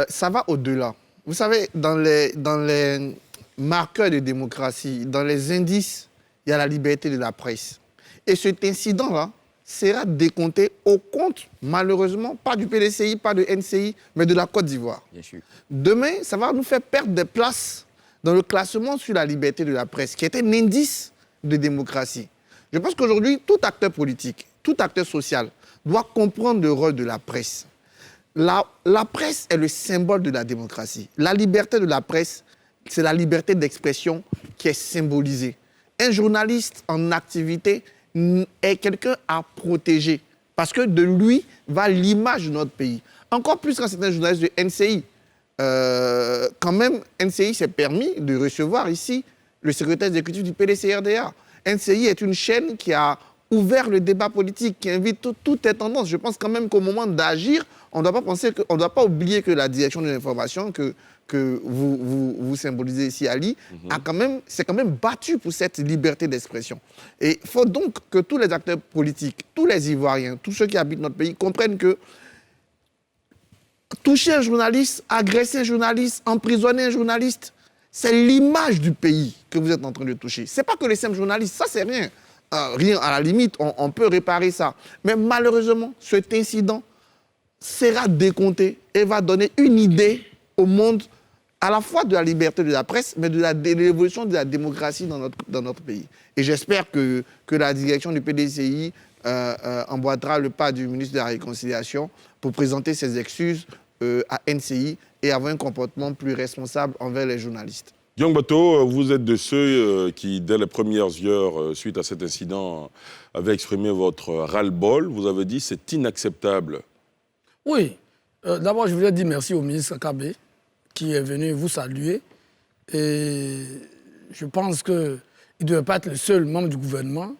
ça va au-delà. Vous savez, dans les marqueurs de démocratie, dans les indices, il y a la liberté de la presse. Et cet incident-là sera décompté au compte, malheureusement, pas du PDCI, pas de NCI, mais de la Côte d'Ivoire. Bien sûr. Demain, ça va nous faire perdre des places dans le classement sur la liberté de la presse, qui est un indice de démocratie. Je pense qu'aujourd'hui, tout acteur politique, tout acteur social doit comprendre le rôle de la presse. La presse est le symbole de la démocratie. La liberté de la presse, c'est la liberté d'expression qui est symbolisée. Un journaliste en activité est quelqu'un à protéger parce que de lui va l'image de notre pays. Encore plus quand c'est un journaliste de NCI. Quand même, NCI s'est permis de recevoir ici le secrétaire exécutif du PDCI-RDA. NCI est une chaîne qui a ouvert le débat politique, qui invite toutes les tendances. Je pense quand même qu'au moment d'agir, on ne doit pas oublier que la direction de l'information que vous symbolisez ici, Ali, s'est quand même battu pour cette liberté d'expression. Et il faut donc que tous les acteurs politiques, tous les Ivoiriens, tous ceux qui habitent notre pays comprennent que toucher un journaliste, agresser un journaliste, emprisonner un journaliste, c'est l'image du pays que vous êtes en train de toucher. Ce n'est pas que les simples journalistes, ça c'est rien. Rien, à la limite, on peut réparer ça. Mais malheureusement, cet incident sera décompté et va donner une idée au monde à la fois de la liberté de la presse, mais de l'évolution de la démocratie dans notre pays. Et j'espère que la direction du PDCI emboîtera le pas du ministre de la Réconciliation pour présenter ses excuses à NCI et avoir un comportement plus responsable envers les journalistes. Guillaume Bato, vous êtes de ceux qui, dès les premières heures, suite à cet incident, avaient exprimé votre ras-le-bol. Vous avez dit c'est inacceptable. Oui. D'abord, je voulais dire merci au ministre Kakabe qui est venu vous saluer. Et je pense qu'il ne devait pas être le seul membre du gouvernement.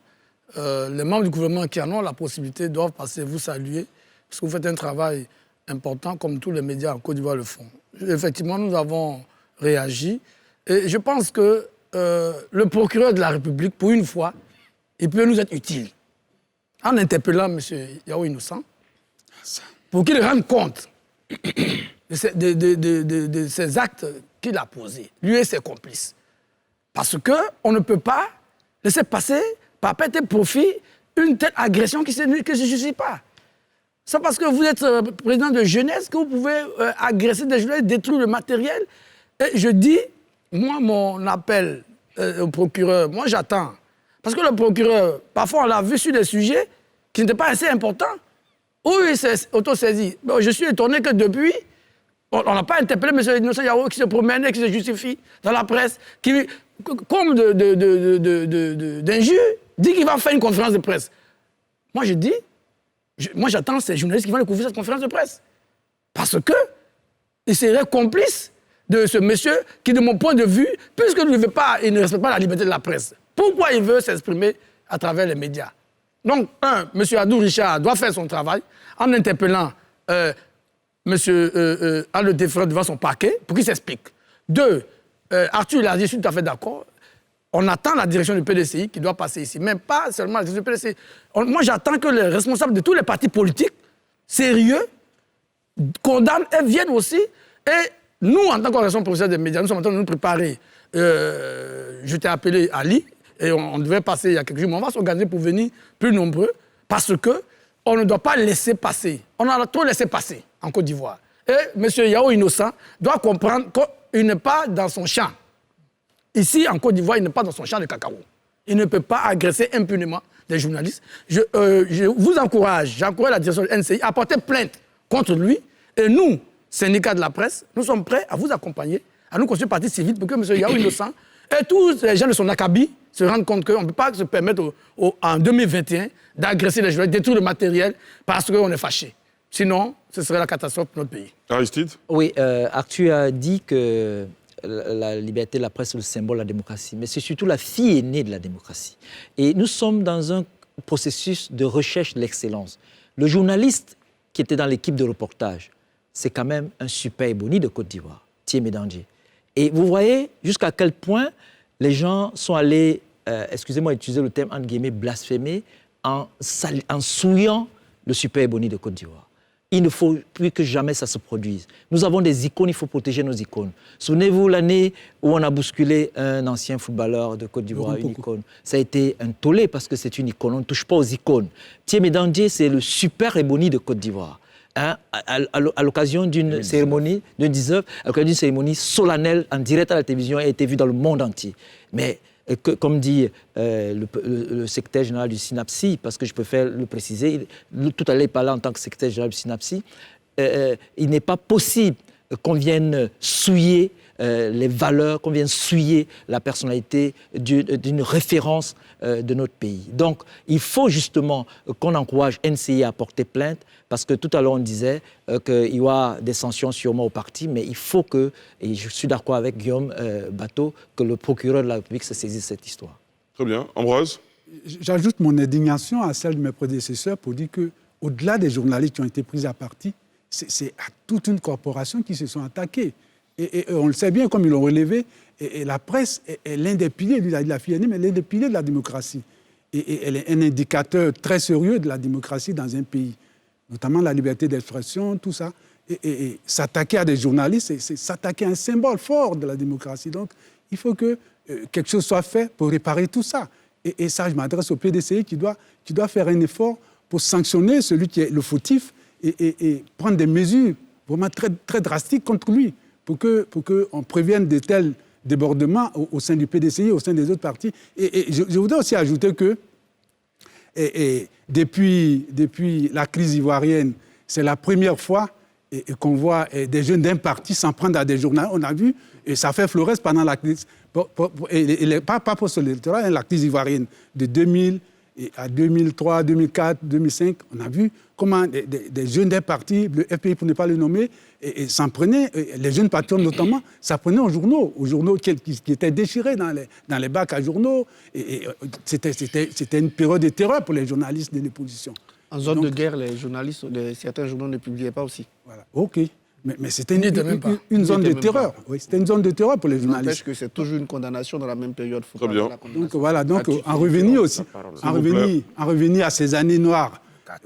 Les membres du gouvernement qui en ont la possibilité doivent passer vous saluer parce que vous faites un travail important comme tous les médias en Côte d'Ivoire le font. Effectivement, nous avons réagi. Et je pense que le procureur de la République, pour une fois, il peut nous être utile. En interpellant M. Yao Innocent, pour qu'il rende compte de ces actes qu'il a posés, lui et ses complices. Parce qu'on ne peut pas laisser passer, par perte et profit, une telle agression qui ne se justifie pas. C'est parce que vous êtes président de jeunesse que vous pouvez agresser des journalistes, détruire le matériel. Et je dis, moi, mon appel au procureur, moi j'attends. Parce que le procureur, parfois on l'a vu sur des sujets qui n'étaient pas assez importants. Oui, il s'est autosaisi. Bon, je suis étonné que depuis, on n'a pas interpellé M. Innocent Yao qui se promène, qui se justifie dans la presse, qui, comme d'injures, dit qu'il va faire une conférence de presse. Moi je dis, moi j'attends ces journalistes qui vont découvrir cette conférence de presse. Parce qu'ils seraient complices de ce monsieur qui, de mon point de vue, puisqu'il ne respecte pas la liberté de la presse, pourquoi il veut s'exprimer à travers les médias? Donc, M. Adou Richard doit faire son travail en interpellant M. Al-Defra devant son parquet pour qu'il s'explique. 2, Arthur l'a dit, je suis tout à fait d'accord. On attend la direction du PDCI qui doit passer ici, même pas seulement la direction du PDCI. Moi, j'attends que les responsables de tous les partis politiques sérieux condamnent et viennent aussi. Et nous, en tant qu'organisation professionnelle des médias, nous sommes en train de nous préparer. Je t'ai appelé Ali, et on devait passer il y a quelques jours, mais on va s'organiser pour venir plus nombreux, parce qu'on ne doit pas laisser passer. On a trop laissé passer en Côte d'Ivoire. Et M. Yao Innocent doit comprendre qu'il n'est pas dans son champ. Ici, en Côte d'Ivoire, il n'est pas dans son champ de cacao. Il ne peut pas agresser impunément des journalistes. Je vous encourage, j'encourage la direction de NCI à porter plainte contre lui. Et nous, syndicats de la presse, nous sommes prêts à vous accompagner, à nous constituer partie civile pour que M. Yao Innocent et tous les gens de son acabit se rendent compte qu'on ne peut pas se permettre en 2021 d'agresser les journalistes, détruire le matériel parce qu'on est fâché. Sinon, ce serait la catastrophe pour notre pays. Aristide? Oui, Arthur a dit que la liberté de la presse est le symbole de la démocratie, mais c'est surtout la fille aînée de la démocratie. Et nous sommes dans un processus de recherche de l'excellence. Le journaliste qui était dans l'équipe de reportage, c'est quand même un super Ebony de Côte d'Ivoire, Thiemé Dandjé. Et vous voyez jusqu'à quel point les gens sont allés, excusez-moi d'utiliser le terme entre guillemets, blasphémer en souillant le super Ebony de Côte d'Ivoire. Il ne faut plus que jamais ça se produise. Nous avons des icônes, il faut protéger nos icônes. Souvenez-vous l'année où on a bousculé un ancien footballeur de Côte d'Ivoire, une icône. Ça a été un tollé parce que c'est une icône, on ne touche pas aux icônes. Thiemé Dandjé, c'est le super Ebony de Côte d'Ivoire. Hein, à l'occasion d'une cérémonie, à l'occasion d'une cérémonie solennelle en direct à la télévision, a été vue dans le monde entier. Mais comme dit le secrétaire général du SYNAPSI, parce que je préfère le préciser, tout à l'heure il parlait en tant que secrétaire général du SYNAPSI, il n'est pas possible qu'on vienne souiller les valeurs, qu'on vienne souiller la personnalité d'une référence de notre pays. Donc, il faut justement qu'on encourage NCI à porter plainte, parce que tout à l'heure, on disait qu'il y aura des sanctions sûrement au parti, mais il faut que, et je suis d'accord avec Guillaume Bato, que le procureur de la République se saisisse de cette histoire. Très bien. Ambroise? j'ajoute mon indignation à celle de mes prédécesseurs pour dire qu'au-delà des journalistes qui ont été pris à partie, c'est à toute une corporation qui se sont attaqués. Et on le sait bien, comme ils l'ont relevé, et la presse est l'un des piliers, il a fini, mais l'un des piliers de la démocratie. Et elle est un indicateur très sérieux de la démocratie dans un pays, notamment la liberté d'expression, tout ça. Et s'attaquer à des journalistes, c'est s'attaquer à un symbole fort de la démocratie. Donc, il faut que quelque chose soit fait pour réparer tout ça. Et ça, je m'adresse au PDCI qui doit faire un effort pour sanctionner celui qui est le fautif et prendre des mesures vraiment très, très drastiques contre lui pour qu'on prévienne de tels débordements au sein du PDCI, au sein des autres partis. Et je voudrais aussi ajouter que depuis la crise ivoirienne, c'est la première fois qu'on voit des jeunes d'un parti s'en prendre à des journaux. On a vu, et ça fait florès pendant la crise, pas pour l'électorat, la crise ivoirienne de 2000 à 2003, 2004, 2005, on a vu comment des jeunes d'un parti, le FPI pour ne pas le nommer, et s'en prenaient, les jeunes patriotes notamment, s'en prenaient aux journaux qui étaient déchirés dans les bacs à journaux. C'était une période de terreur pour les journalistes de l'opposition. En zone de guerre, les journalistes, certains journaux ne publiaient pas aussi. Voilà, ok. Mais c'était une zone de terreur. Oui, c'était une zone de terreur pour les journalistes. N'empêche que c'est toujours une condamnation dans la même période. Très bien. Donc voilà, en revenir à ces années noires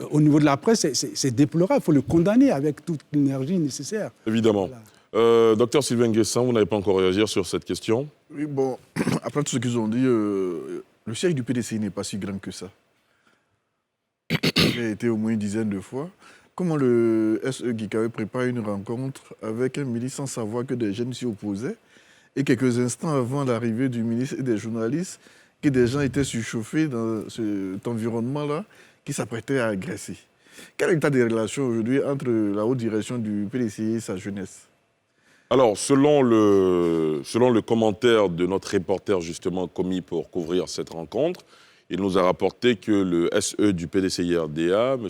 au niveau de la presse, c'est déplorable. Il faut le condamner avec toute l'énergie nécessaire. Évidemment. Voilà. Docteur Sylvain Nguessan, vous n'avez pas encore réagi sur cette question? Oui, bon, après tout ce qu'ils ont dit, le siège du PDCI n'est pas si grand que ça. Il a été au moins une dizaine de fois. Comment le SE Guikawe prépare une rencontre avec un ministre sans savoir que des jeunes s'y opposaient et quelques instants avant l'arrivée du ministre et des journalistes, que des gens étaient surchauffés dans cet environnement-là qui s'apprêtaient à agresser. Quel est l'état des relations aujourd'hui entre la haute direction du PDCI et sa jeunesse? Alors, selon le commentaire de notre reporter justement commis pour couvrir cette rencontre, il nous a rapporté que le SE du PDCI-RDA, M.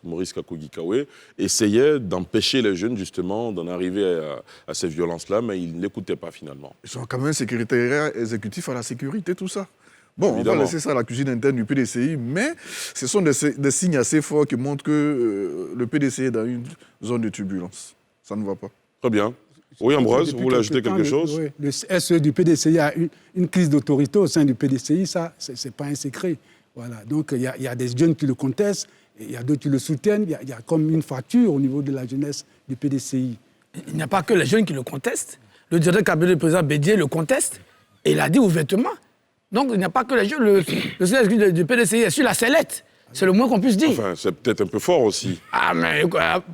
Maurice Kakou-Guikawe, essayait d'empêcher les jeunes justement d'en arriver à ces violences-là, mais il ne l'écoutait pas finalement. Ils sont quand même secrétaire exécutif à la sécurité, tout ça. Bon, évidemment. On va laisser ça à la cuisine interne du PDCI, mais ce sont des signes assez forts qui montrent que le PDCI est dans une zone de turbulence. Ça ne va pas. Très bien. Oui, Ambroise, vous voulez ajouter quelque chose? Oui, le SE du PDCI a une crise d'autorité au sein du PDCI, ça, ce n'est pas un secret. Voilà. Donc, il y a des jeunes qui le contestent, il y a d'autres qui le soutiennent, il y a comme une fracture au niveau de la jeunesse du PDCI. Il n'y a pas que les jeunes qui le contestent. Le directeur cabinet du président Bédier le conteste, et il a dit ouvertement. Donc, il n'y a pas que les jeunes. Le siège du PDCI est sur la sellette. C'est le moins qu'on puisse dire. Enfin, c'est peut-être un peu fort aussi. Ah, mais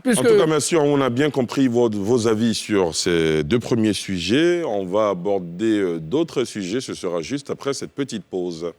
puisque... En tout cas, monsieur, on a bien compris vos avis sur ces deux premiers sujets. On va aborder d'autres sujets. Ce sera juste après cette petite pause.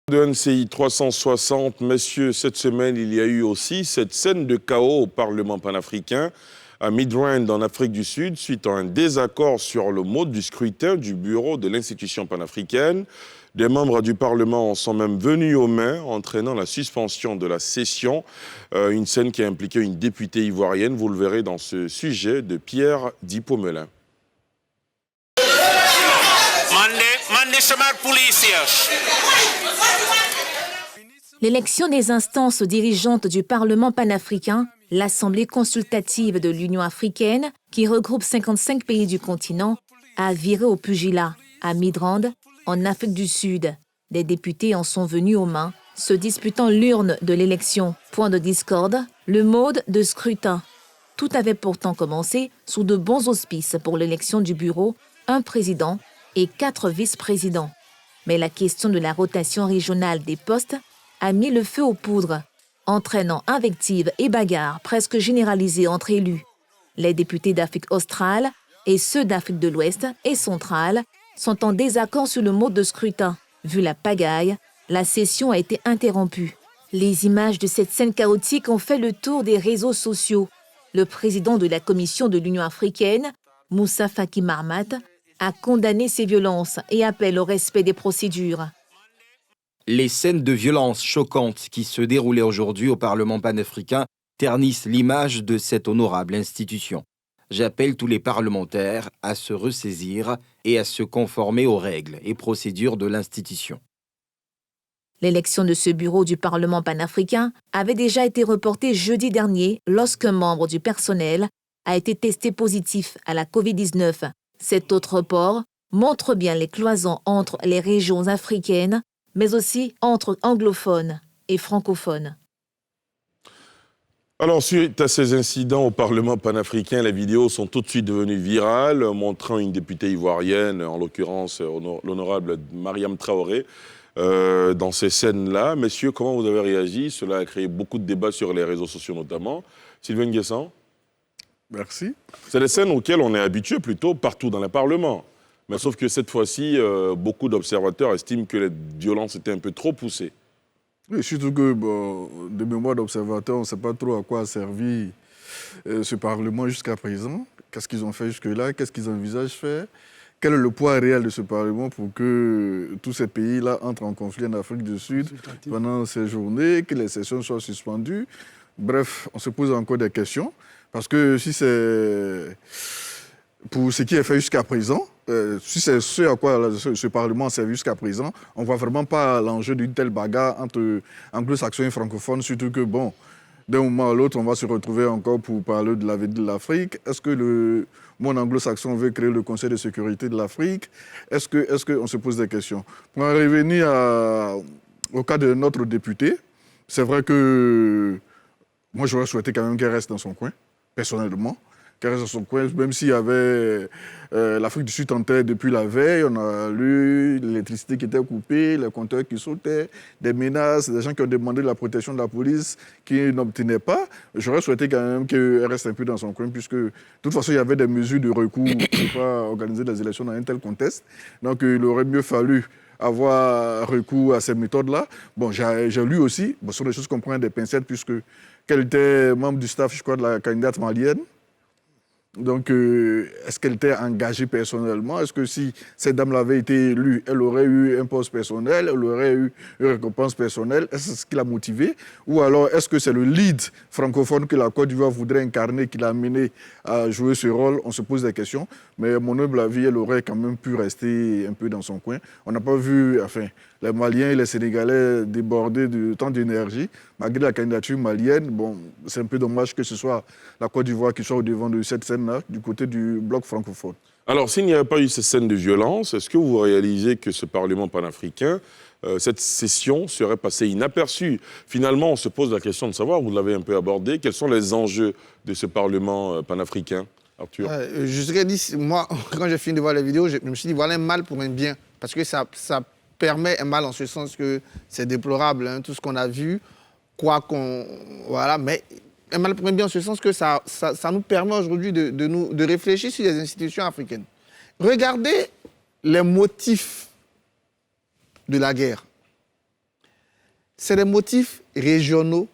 De NCI 360, messieurs, cette semaine, il y a eu aussi cette scène de chaos au Parlement panafricain à Midrand, en Afrique du Sud, suite à un désaccord sur le mode du scrutin du bureau de l'institution panafricaine. Des membres du Parlement en sont même venus aux mains, entraînant la suspension de la session. Une scène qui a impliqué une députée ivoirienne, vous le verrez dans ce sujet de Pierre Dipomelin. L'élection des instances dirigeantes du Parlement panafricain, l'Assemblée consultative de l'Union africaine, qui regroupe 55 pays du continent, a viré au pugilat, à Midrand, en Afrique du Sud. Des députés en sont venus aux mains, se disputant l'urne de l'élection. Point de discorde, le mode de scrutin. Tout avait pourtant commencé sous de bons auspices pour l'élection du bureau, un président et 4 vice-présidents. Mais la question de la rotation régionale des postes a mis le feu aux poudres, entraînant invectives et bagarres presque généralisées entre élus. Les députés d'Afrique australe et ceux d'Afrique de l'Ouest et centrale sont en désaccord sur le mode de scrutin. Vu la pagaille, la session a été interrompue. Les images de cette scène chaotique ont fait le tour des réseaux sociaux. Le président de la Commission de l'Union africaine, Moussa Faki Mahamat, a condamné ces violences et appelle au respect des procédures. Les scènes de violence choquantes qui se déroulaient aujourd'hui au Parlement panafricain ternissent l'image de cette honorable institution. j'appelle tous les parlementaires à se ressaisir et à se conformer aux règles et procédures de l'institution. L'élection de ce bureau du Parlement panafricain avait déjà été reportée jeudi dernier lorsqu'un membre du personnel a été testé positif à la Covid-19. Cet autre report montre bien les cloisons entre les régions africaines, mais aussi entre anglophones et francophones. Alors, suite à ces incidents au Parlement panafricain, les vidéos sont tout de suite devenues virales, montrant une députée ivoirienne, en l'occurrence l'honorable Mariam Traoré, dans ces scènes-là. Messieurs, comment vous avez réagi? Cela a créé beaucoup de débats sur les réseaux sociaux notamment. Sylvain Nguessan? Merci. C'est des scènes auxquelles on est habitué plutôt partout dans les parlements. Mais sauf que cette fois-ci, beaucoup d'observateurs estiment que les violences étaient un peu trop poussées. Oui, surtout que, de mémoire d'observateurs, on ne sait pas trop à quoi a servi ce Parlement jusqu'à présent. Qu'est-ce qu'ils ont fait jusque-là? Qu'est-ce qu'ils envisagent faire? Quel est le poids réel de ce Parlement pour que tous ces pays-là entrent en conflit en Afrique du Sud pendant ces journées, que les sessions soient suspendues? Bref, on se pose encore des questions. Parce que si c'est pour ce qui est fait jusqu'à présent, si c'est ce à quoi ce Parlement a servi jusqu'à présent, on ne voit vraiment pas l'enjeu d'une telle bagarre entre anglo-saxons et francophones, surtout que, d'un moment à l'autre, on va se retrouver encore pour parler de l'avenir de l'Afrique. Est-ce que le monde anglo-saxon veut créer le Conseil de sécurité de l'Afrique? Est-ce qu'on se pose des questions? Pour en revenir au cas de notre député, c'est vrai que moi, j'aurais souhaité quand même qu'elle reste dans son coin, personnellement. Qu'elle reste dans son coin, même s'il y avait l'Afrique du Sud en tête depuis la veille, on a lu l'électricité qui était coupée, les compteurs qui sautaient, des menaces, des gens qui ont demandé la protection de la police qui n'obtenaient pas. J'aurais souhaité quand même qu'elle reste un peu dans son coin, puisque de toute façon, il y avait des mesures de recours pour pas organiser des élections dans un tel contexte. Donc, il aurait mieux fallu avoir recours à ces méthodes-là. J'ai lu aussi, ce sont des choses qu'on prend des pincettes, puisque qu'elle était membre du staff, je crois, de la candidate malienne. Donc, est-ce qu'elle était engagée personnellement? Est-ce que si cette dame avait été élue, elle aurait eu un poste personnel, elle aurait eu une récompense personnelle? Est-ce ce qui l'a motivée? Ou alors, est-ce que c'est le lead francophone que la Côte d'Ivoire voudrait incarner qui l'a amené à jouer ce rôle? On se pose des questions. Mais à mon humble avis, elle aurait quand même pu rester un peu dans son coin. On n'a pas vu, les Maliens et les Sénégalais débordés de tant d'énergie. Malgré la candidature malienne, c'est un peu dommage que ce soit la Côte d'Ivoire qui soit au devant de cette scène-là, du côté du bloc francophone. Alors, s'il n'y avait pas eu ces scènes de violence, est-ce que vous réalisez que ce Parlement panafricain, cette session serait passée inaperçue? Finalement, on se pose la question de savoir, vous l'avez un peu abordé, quels sont les enjeux de ce Parlement panafricain, Arthur? Je serais dit, moi, quand j'ai fini de voir la vidéo, je me suis dit, voilà un mal pour un bien. Parce que ça permet un mal en ce sens que c'est déplorable, tout ce qu'on a vu, mais un mal pour un bien en ce sens que ça nous permet aujourd'hui de réfléchir sur les institutions africaines. Regardez les motifs de la guerre. C'est des motifs régionaux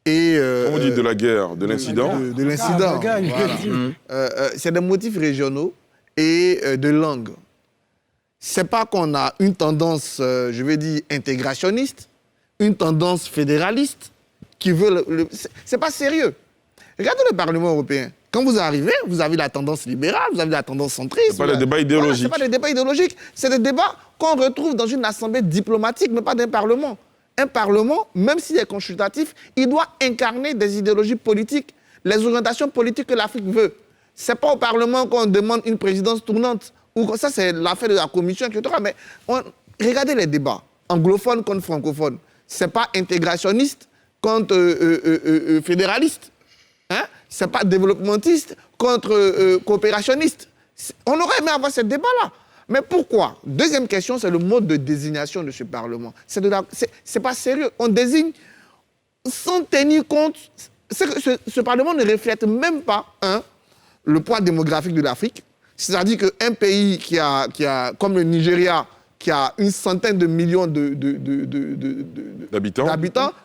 et... Comment vous dites de la guerre, de l'incident? De l'incident, c'est des motifs régionaux et de langue. C'est pas qu'on a une tendance, intégrationniste, une tendance fédéraliste qui veut... C'est pas sérieux. Regardez le Parlement européen. Quand vous arrivez, vous avez la tendance libérale, vous avez la tendance centriste. Ce n'est pas des débats idéologiques. Ce n'est pas des débats idéologiques. C'est des débats qu'on retrouve dans une assemblée diplomatique, mais pas d'un Parlement. Un Parlement, même s'il est consultatif, il doit incarner des idéologies politiques, les orientations politiques que l'Afrique veut. Ce n'est pas au Parlement qu'on demande une présidence tournante. Ça, c'est l'affaire de la commission, etc. Mais regardez les débats, anglophones contre francophones. Ce n'est pas intégrationniste contre fédéraliste. Ce n'est pas développementiste contre coopérationniste. On aurait aimé avoir ce débat-là. Mais pourquoi? Deuxième question, c'est le mode de désignation de ce Parlement. C'est pas sérieux. On désigne sans tenir compte... Ce Parlement ne reflète même pas, le poids démographique de l'Afrique. C'est-à-dire qu'un pays qui a, comme le Nigeria, qui a une centaine de millions d'habitants,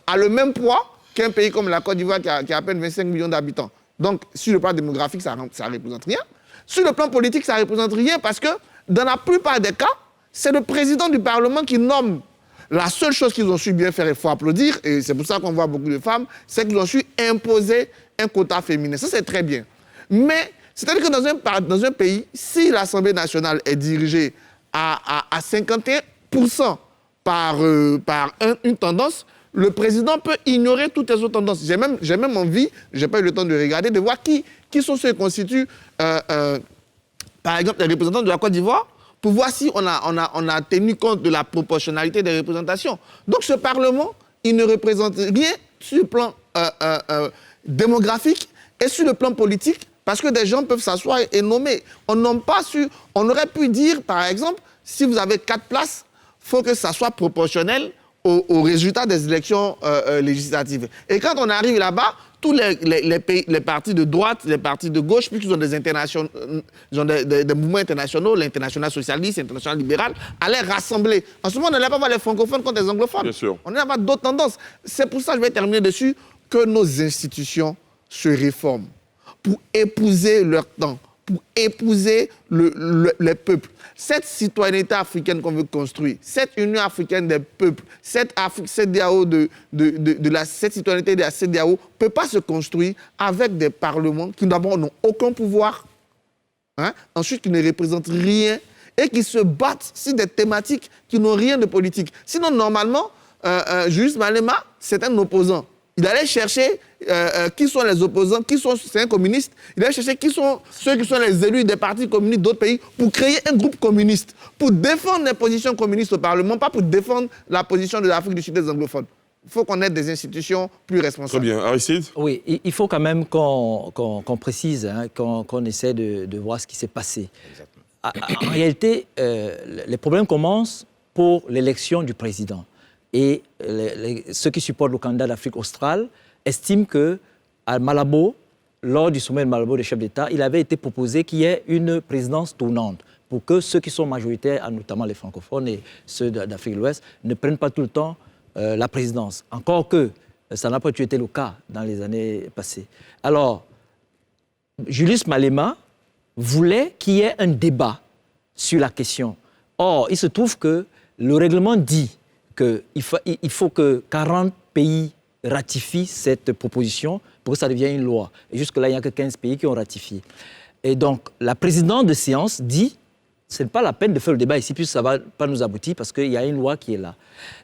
a le même poids qu'un pays comme la Côte d'Ivoire qui a à peine 25 millions d'habitants. Donc, sur le plan démographique, ça ne représente rien. Sur le plan politique, ça ne représente rien parce que, dans la plupart des cas, c'est le président du Parlement qui nomme. La seule chose qu'ils ont su bien faire, il faut applaudir, et c'est pour ça qu'on voit beaucoup de femmes, c'est qu'ils ont su imposer un quota féminin. Ça, c'est très bien. Mais C'est-à-dire que dans un pays, si l'Assemblée nationale est dirigée à 51% par une tendance, le président peut ignorer toutes les autres tendances. J'ai même envie, je n'ai pas eu le temps de regarder, de voir qui sont ceux qui constituent, par exemple, les représentants de la Côte d'Ivoire, pour voir si on a tenu compte de la proportionnalité des représentations. Donc ce Parlement, il ne représente rien sur le plan démographique et sur le plan politique, parce que des gens peuvent s'asseoir et nommer. On aurait pu dire, par exemple, si vous avez 4 places, il faut que ça soit proportionnel aux résultats des élections législatives. Et quand on arrive là-bas, tous les partis de droite, les partis de gauche, puisqu'ils ont des mouvements internationaux, l'international socialiste, l'international libéral, allaient rassembler. En ce moment, on n'allait pas voir les francophones contre les anglophones. Bien sûr. On allait avoir d'autres tendances. C'est pour ça, je vais terminer dessus, que nos institutions se réforment pour épouser leur temps, pour épouser les peuples. Cette citoyenneté africaine qu'on veut construire, cette Union africaine des peuples, cette CEDEAO cette citoyenneté de la CEDEAO ne peut pas se construire avec des parlements qui d'abord n'ont aucun pouvoir, ensuite qui ne représentent rien et qui se battent sur des thématiques qui n'ont rien de politique. Sinon, normalement, Julius Malema, c'est un opposant. Il allait chercher qui sont les opposants, c'est un communiste. Il allait chercher qui sont ceux qui sont les élus des partis communistes d'autres pays pour créer un groupe communiste, pour défendre les positions communistes au Parlement, pas pour défendre la position de l'Afrique du Sud des anglophones. Il faut qu'on ait des institutions plus responsables. Très bien. Aristide ? Oui, il faut quand même qu'on précise, qu'on essaie de voir ce qui s'est passé. En réalité, les problèmes commencent pour l'élection du président. Et ceux qui supportent le candidat d'Afrique australe estiment qu'à Malabo, lors du sommet de Malabo des chefs d'État, il avait été proposé qu'il y ait une présidence tournante pour que ceux qui sont majoritaires, notamment les francophones et ceux d'Afrique de l'Ouest, ne prennent pas tout le temps la présidence. Encore que ça n'a pas été le cas dans les années passées. Alors, Julius Malema voulait qu'il y ait un débat sur la question. Or, il se trouve que le règlement dit qu'il faut que 40 pays ratifient cette proposition pour que ça devienne une loi. Et jusque-là, il n'y a que 15 pays qui ont ratifié. Et donc, la présidente de séance dit ce n'est pas la peine de faire le débat ici, puisque ça ne va pas nous aboutir, parce qu'il y a une loi qui est là.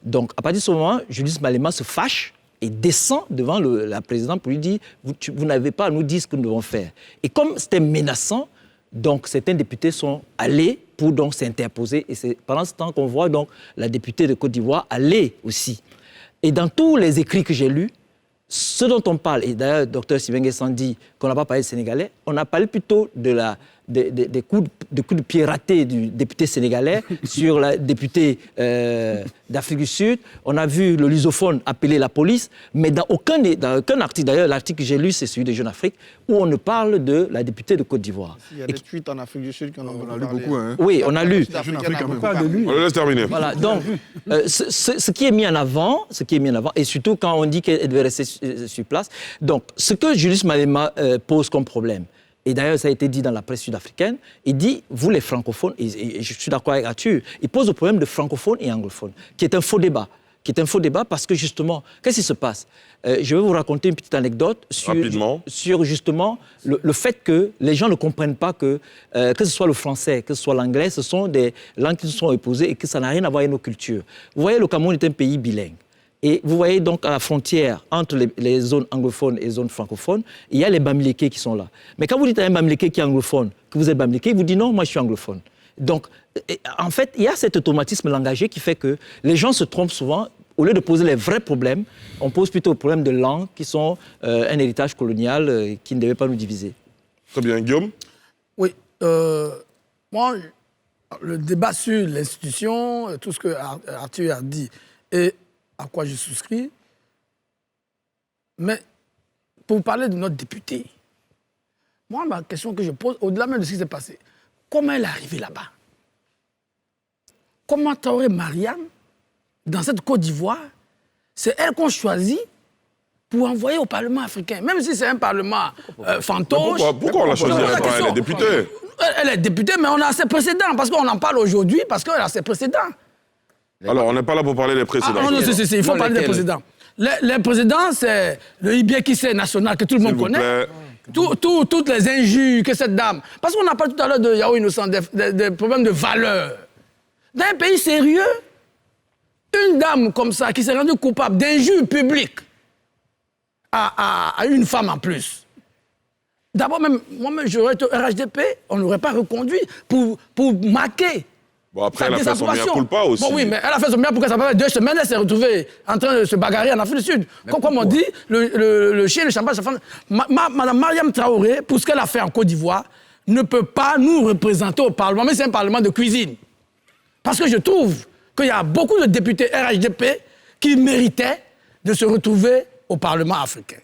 Donc, à partir de ce moment, Julius Malema se fâche et descend devant la présidente pour lui dire vous n'avez pas à nous dire ce que nous devons faire. Et comme c'était menaçant, donc certains députés sont allés pour donc s'interposer. Et c'est pendant ce temps qu'on voit donc la députée de Côte d'Ivoire aller aussi. Et dans tous les écrits que j'ai lus, ce dont on parle, et d'ailleurs le docteur Sylvain Guessant dit qu'on n'a pas parlé de Sénégalais, on a parlé plutôt des coups de pied ratés du député sénégalais sur la députée d'Afrique du Sud. On a vu le lusophone appeler la police, mais dans aucun article, d'ailleurs l'article que j'ai lu, c'est celui de Jeune Afrique, où on ne parle de la députée de Côte d'Ivoire. Il y a des tweets en Afrique du Sud qu'on a lu beaucoup. Hein. Oui, on a lu. On le laisse terminer. Voilà, donc ce qui est mis en avant, et surtout quand on dit qu'elle devait rester sur place, donc ce que Julius Malema pose comme problème, et d'ailleurs ça a été dit dans la presse sud-africaine, il dit, vous les francophones, et je suis d'accord avec Arthur, il pose le problème de francophones et anglophones, qui est un faux débat. Parce que justement, qu'est-ce qui se passe ? Je vais vous raconter une petite anecdote sur justement le fait que les gens ne comprennent pas que ce soit le français, que ce soit l'anglais, ce sont des langues qui se sont opposées et que ça n'a rien à voir avec nos cultures. Vous voyez, le Cameroun est un pays bilingue. Et vous voyez donc à la frontière entre les zones anglophones et les zones francophones, il y a les Bamileke qui sont là. Mais quand vous dites à un Bamileke qui est anglophone, que vous êtes Bamileke, il vous dit non, moi je suis anglophone. Donc, en fait, il y a cet automatisme langagier qui fait que les gens se trompent souvent. Au lieu de poser les vrais problèmes, on pose plutôt les problèmes de langue qui sont un héritage colonial qui ne devait pas nous diviser. Très bien. Guillaume ? Oui. Moi, le débat sur l'institution, tout ce que Arthur a dit, et à quoi je souscris, mais pour parler de notre député, moi, ma question que je pose, au-delà même de ce qui s'est passé, comment elle est arrivée là-bas ? Comment Traoré Mariam, dans cette Côte d'Ivoire, c'est elle qu'on choisit pour envoyer au Parlement africain, même si c'est un Parlement fantoche. Pourquoi on l'a choisi ? Elle est députée. Elle est députée, mais on a ses précédents, parce qu'on en parle aujourd'hui, parce qu'elle a ses précédents. Alors, on n'est pas là pour parler des précédents. Ah, non, si, il faut parler des précédents. Les précédents, c'est le Ibiekissé national que tout le monde connaît. Toutes les injures que cette dame... Parce qu'on n'a pas tout à l'heure de Yao Innocent, des problèmes de valeur. Dans un pays sérieux, une dame comme ça qui s'est rendue coupable d'injures publiques à une femme en plus. D'abord, moi-même, j'aurais été au RHDP, on n'aurait pas reconduit pour marquer. Bon, après, elle a fait son mea culpa aussi. Bon, oui, mais elle a fait son mea culpa, ça fait 2 semaines, elle s'est retrouvée en train de se bagarrer en Afrique du Sud. Comme on dit, le chien, le champagne, Madame Mariam Traoré, pour ce qu'elle a fait en Côte d'Ivoire, ne peut pas nous représenter au Parlement, mais c'est un Parlement de cuisine. Parce que je trouve qu'il y a beaucoup de députés RHDP qui méritaient de se retrouver au Parlement africain.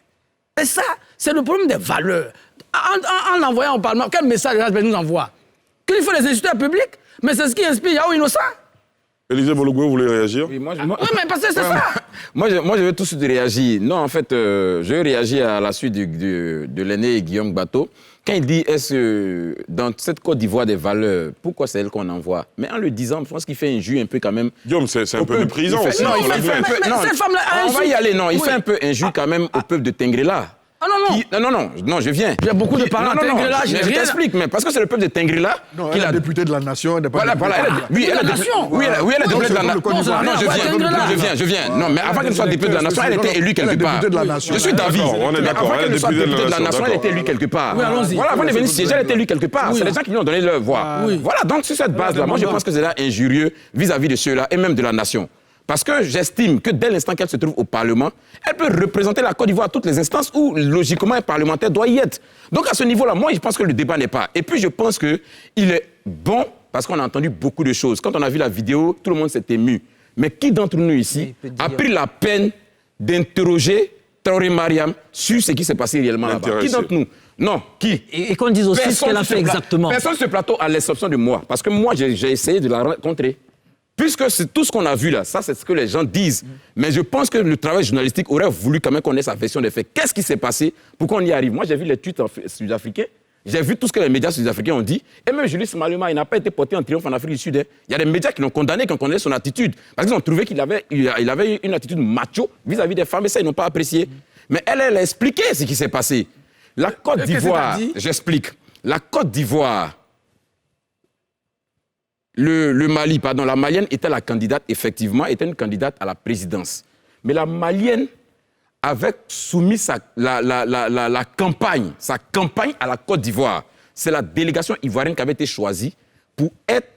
Et ça, c'est le problème des valeurs. En l'envoyant au Parlement, quel message RHDP nous envoie? Qu'il faut les instituteurs publics, mais c'est ce qui inspire Yao Innocent. Élisée Bologwe, vous voulez réagir? Oui, mais parce que c'est ça. Moi, je veux tout de suite réagir. Non, en fait, je réagis à la suite de l'aîné Guillaume Bateau. Quand il dit, est-ce que dans cette Côte d'Ivoire des valeurs, pourquoi c'est elle qu'on envoie? Mais en le disant, je pense qu'il fait injure un peu quand même. Guillaume, c'est un peu méprisant aussi. Non, il fait un peu... Non, on va y aller. Non, il fait un peu injure quand même au peuple de Tengrela. Ah non, je viens. Il y a beaucoup de parents de Tengrela. Je t'explique, mais parce que c'est le peuple de Tengrela qui est députée de la nation. Voilà, oui, elle est députée de la nation. Non, je viens. Non, mais avant qu'elle soit députée de la nation, elle était élue quelque part. Je suis d'avis. On est d'accord. Avant qu'elle soit députée de la nation, elle était élue quelque part. Voilà, avant de venir siéger, elle était élue quelque part. C'est les gens qui lui ont donné leur voix. Voilà, donc sur cette base-là, moi je pense que c'est là injurieux vis-à-vis de ceux-là et même de la nation. Parce que j'estime que dès l'instant qu'elle se trouve au Parlement, elle peut représenter la Côte d'Ivoire à toutes les instances où, logiquement, un parlementaire doit y être. Donc, à ce niveau-là, moi, je pense que le débat n'est pas. Et puis, je pense qu'il est bon, parce qu'on a entendu beaucoup de choses. Quand on a vu la vidéo, tout le monde s'est ému. Mais qui d'entre nous ici a pris la peine d'interroger Traoré Mariam sur ce qui s'est passé réellement là-bas? Qui d'entre nous? Non, qui? Et qu'on dise aussi ce qu'elle a fait exactement. Personne sur ce plateau, à l'exception de moi. Parce que moi, j'ai essayé de la rencontrer. Puisque c'est tout ce qu'on a vu là, ça c'est ce que les gens disent. Mais je pense que le travail journalistique aurait voulu quand même connaître sa version des faits. Qu'est-ce qui s'est passé pour qu'on y arrive? Moi j'ai vu les tweets sud-africains, j'ai vu tout ce que les médias sud-africains ont dit. Et même Julius Malema, il n'a pas été porté en triomphe en Afrique du Sud. Il y a des médias qui l'ont condamné, qui ont condamné son attitude. Parce qu'ils ont trouvé qu'il avait une attitude macho vis-à-vis des femmes, et ça ils n'ont pas apprécié. Mais elle a expliqué ce qui s'est passé. La Côte d'Ivoire, j'explique. La Côte d'Ivoire... Le Mali, pardon, la Malienne était la candidate, effectivement, était une candidate à la présidence. Mais la Malienne avait soumis la campagne à la Côte d'Ivoire. C'est la délégation ivoirienne qui avait été choisie pour être,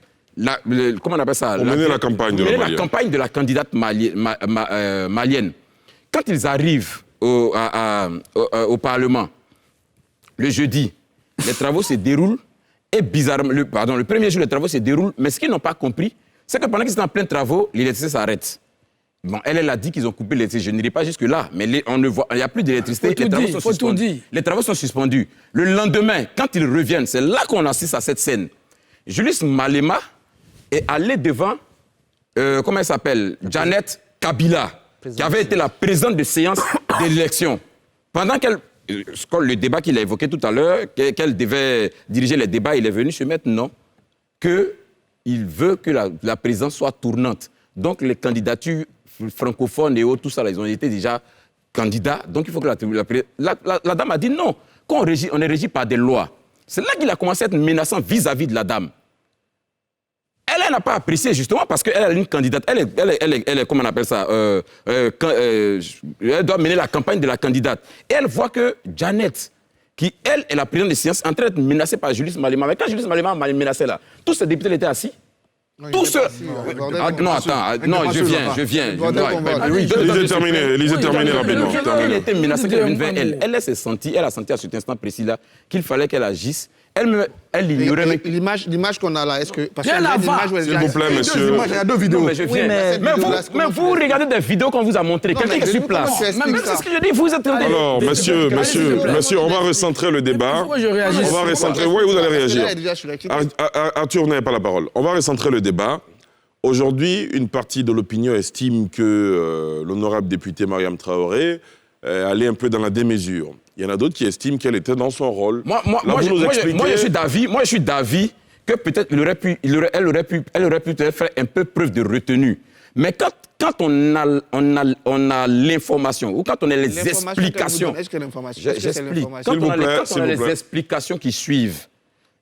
comment on appelle ça? Pour mener la campagne de la Malienne. La campagne de la candidate malienne. Quand ils arrivent au Parlement, le jeudi, les travaux se déroulent. Et bizarrement, le premier jour, les travaux se déroulent. Mais ce qu'ils n'ont pas compris, c'est que pendant qu'ils étaient en plein travaux, l'électricité s'arrête. Bon, elle a dit qu'ils ont coupé l'électricité. Je n'irai pas jusque-là, mais on ne voit, il n'y a plus d'électricité. Les travaux sont suspendus. Le lendemain, quand ils reviennent, c'est là qu'on assiste à cette scène. Julius Malema est allé devant, comment elle s'appelle? Janet Kabila, qui avait été la présidente de séance d'élection. Pendant le débat qu'il a évoqué tout à l'heure, qu'elle devait diriger les débats, il est venu se mettre non, qu'il veut que la présidence soit tournante. Donc les candidatures francophones et autres, tout ça, là, ils ont été déjà candidats. Donc il faut que la dame a dit non, on est régi par des lois. C'est là qu'il a commencé à être menaçant vis-à-vis de la dame. Elle n'a pas apprécié justement parce qu'elle est une candidate. Elle est comment on appelle ça? Elle doit mener la campagne de la candidate. Et elle voit que Janet, qui elle est la présidente de séance, en train d'être menacée par Julius Malema. Mais quand Julius Malema m'a menacé là, tous ces députés étaient assis. Tous ceux... Non, attends, non, je viens. Lisez terminer rapidement. Elle était menacée qu'elle vienne vers elle. Elle a senti à cet instant précis-là qu'il fallait qu'elle agisse. Elle ignorait... L'image qu'on a là, est-ce que... S'il vous plaît, monsieur. Il y a 2 vidéos. Mais vous regardez des vidéos qu'on vous a montrées. Quelqu'un qui est sur place. C'est ce que je dis, vous êtes... Alors, monsieur, on va recentrer le débat. On va recentrer... Oui, vous allez réagir. Arthur n'a pas la parole. On va recentrer le débat. Aujourd'hui, une partie de l'opinion estime que l'honorable député Mariam Traoré allait un peu dans la démesure. Il y en a d'autres qui estiment qu'elle était dans son rôle. Moi, je suis d'avis que peut-être elle aurait pu faire un peu preuve de retenue. Mais quand on a l'information ou quand on a les explications, Est-ce que l'information j'explique. Quand on a les explications qui suivent,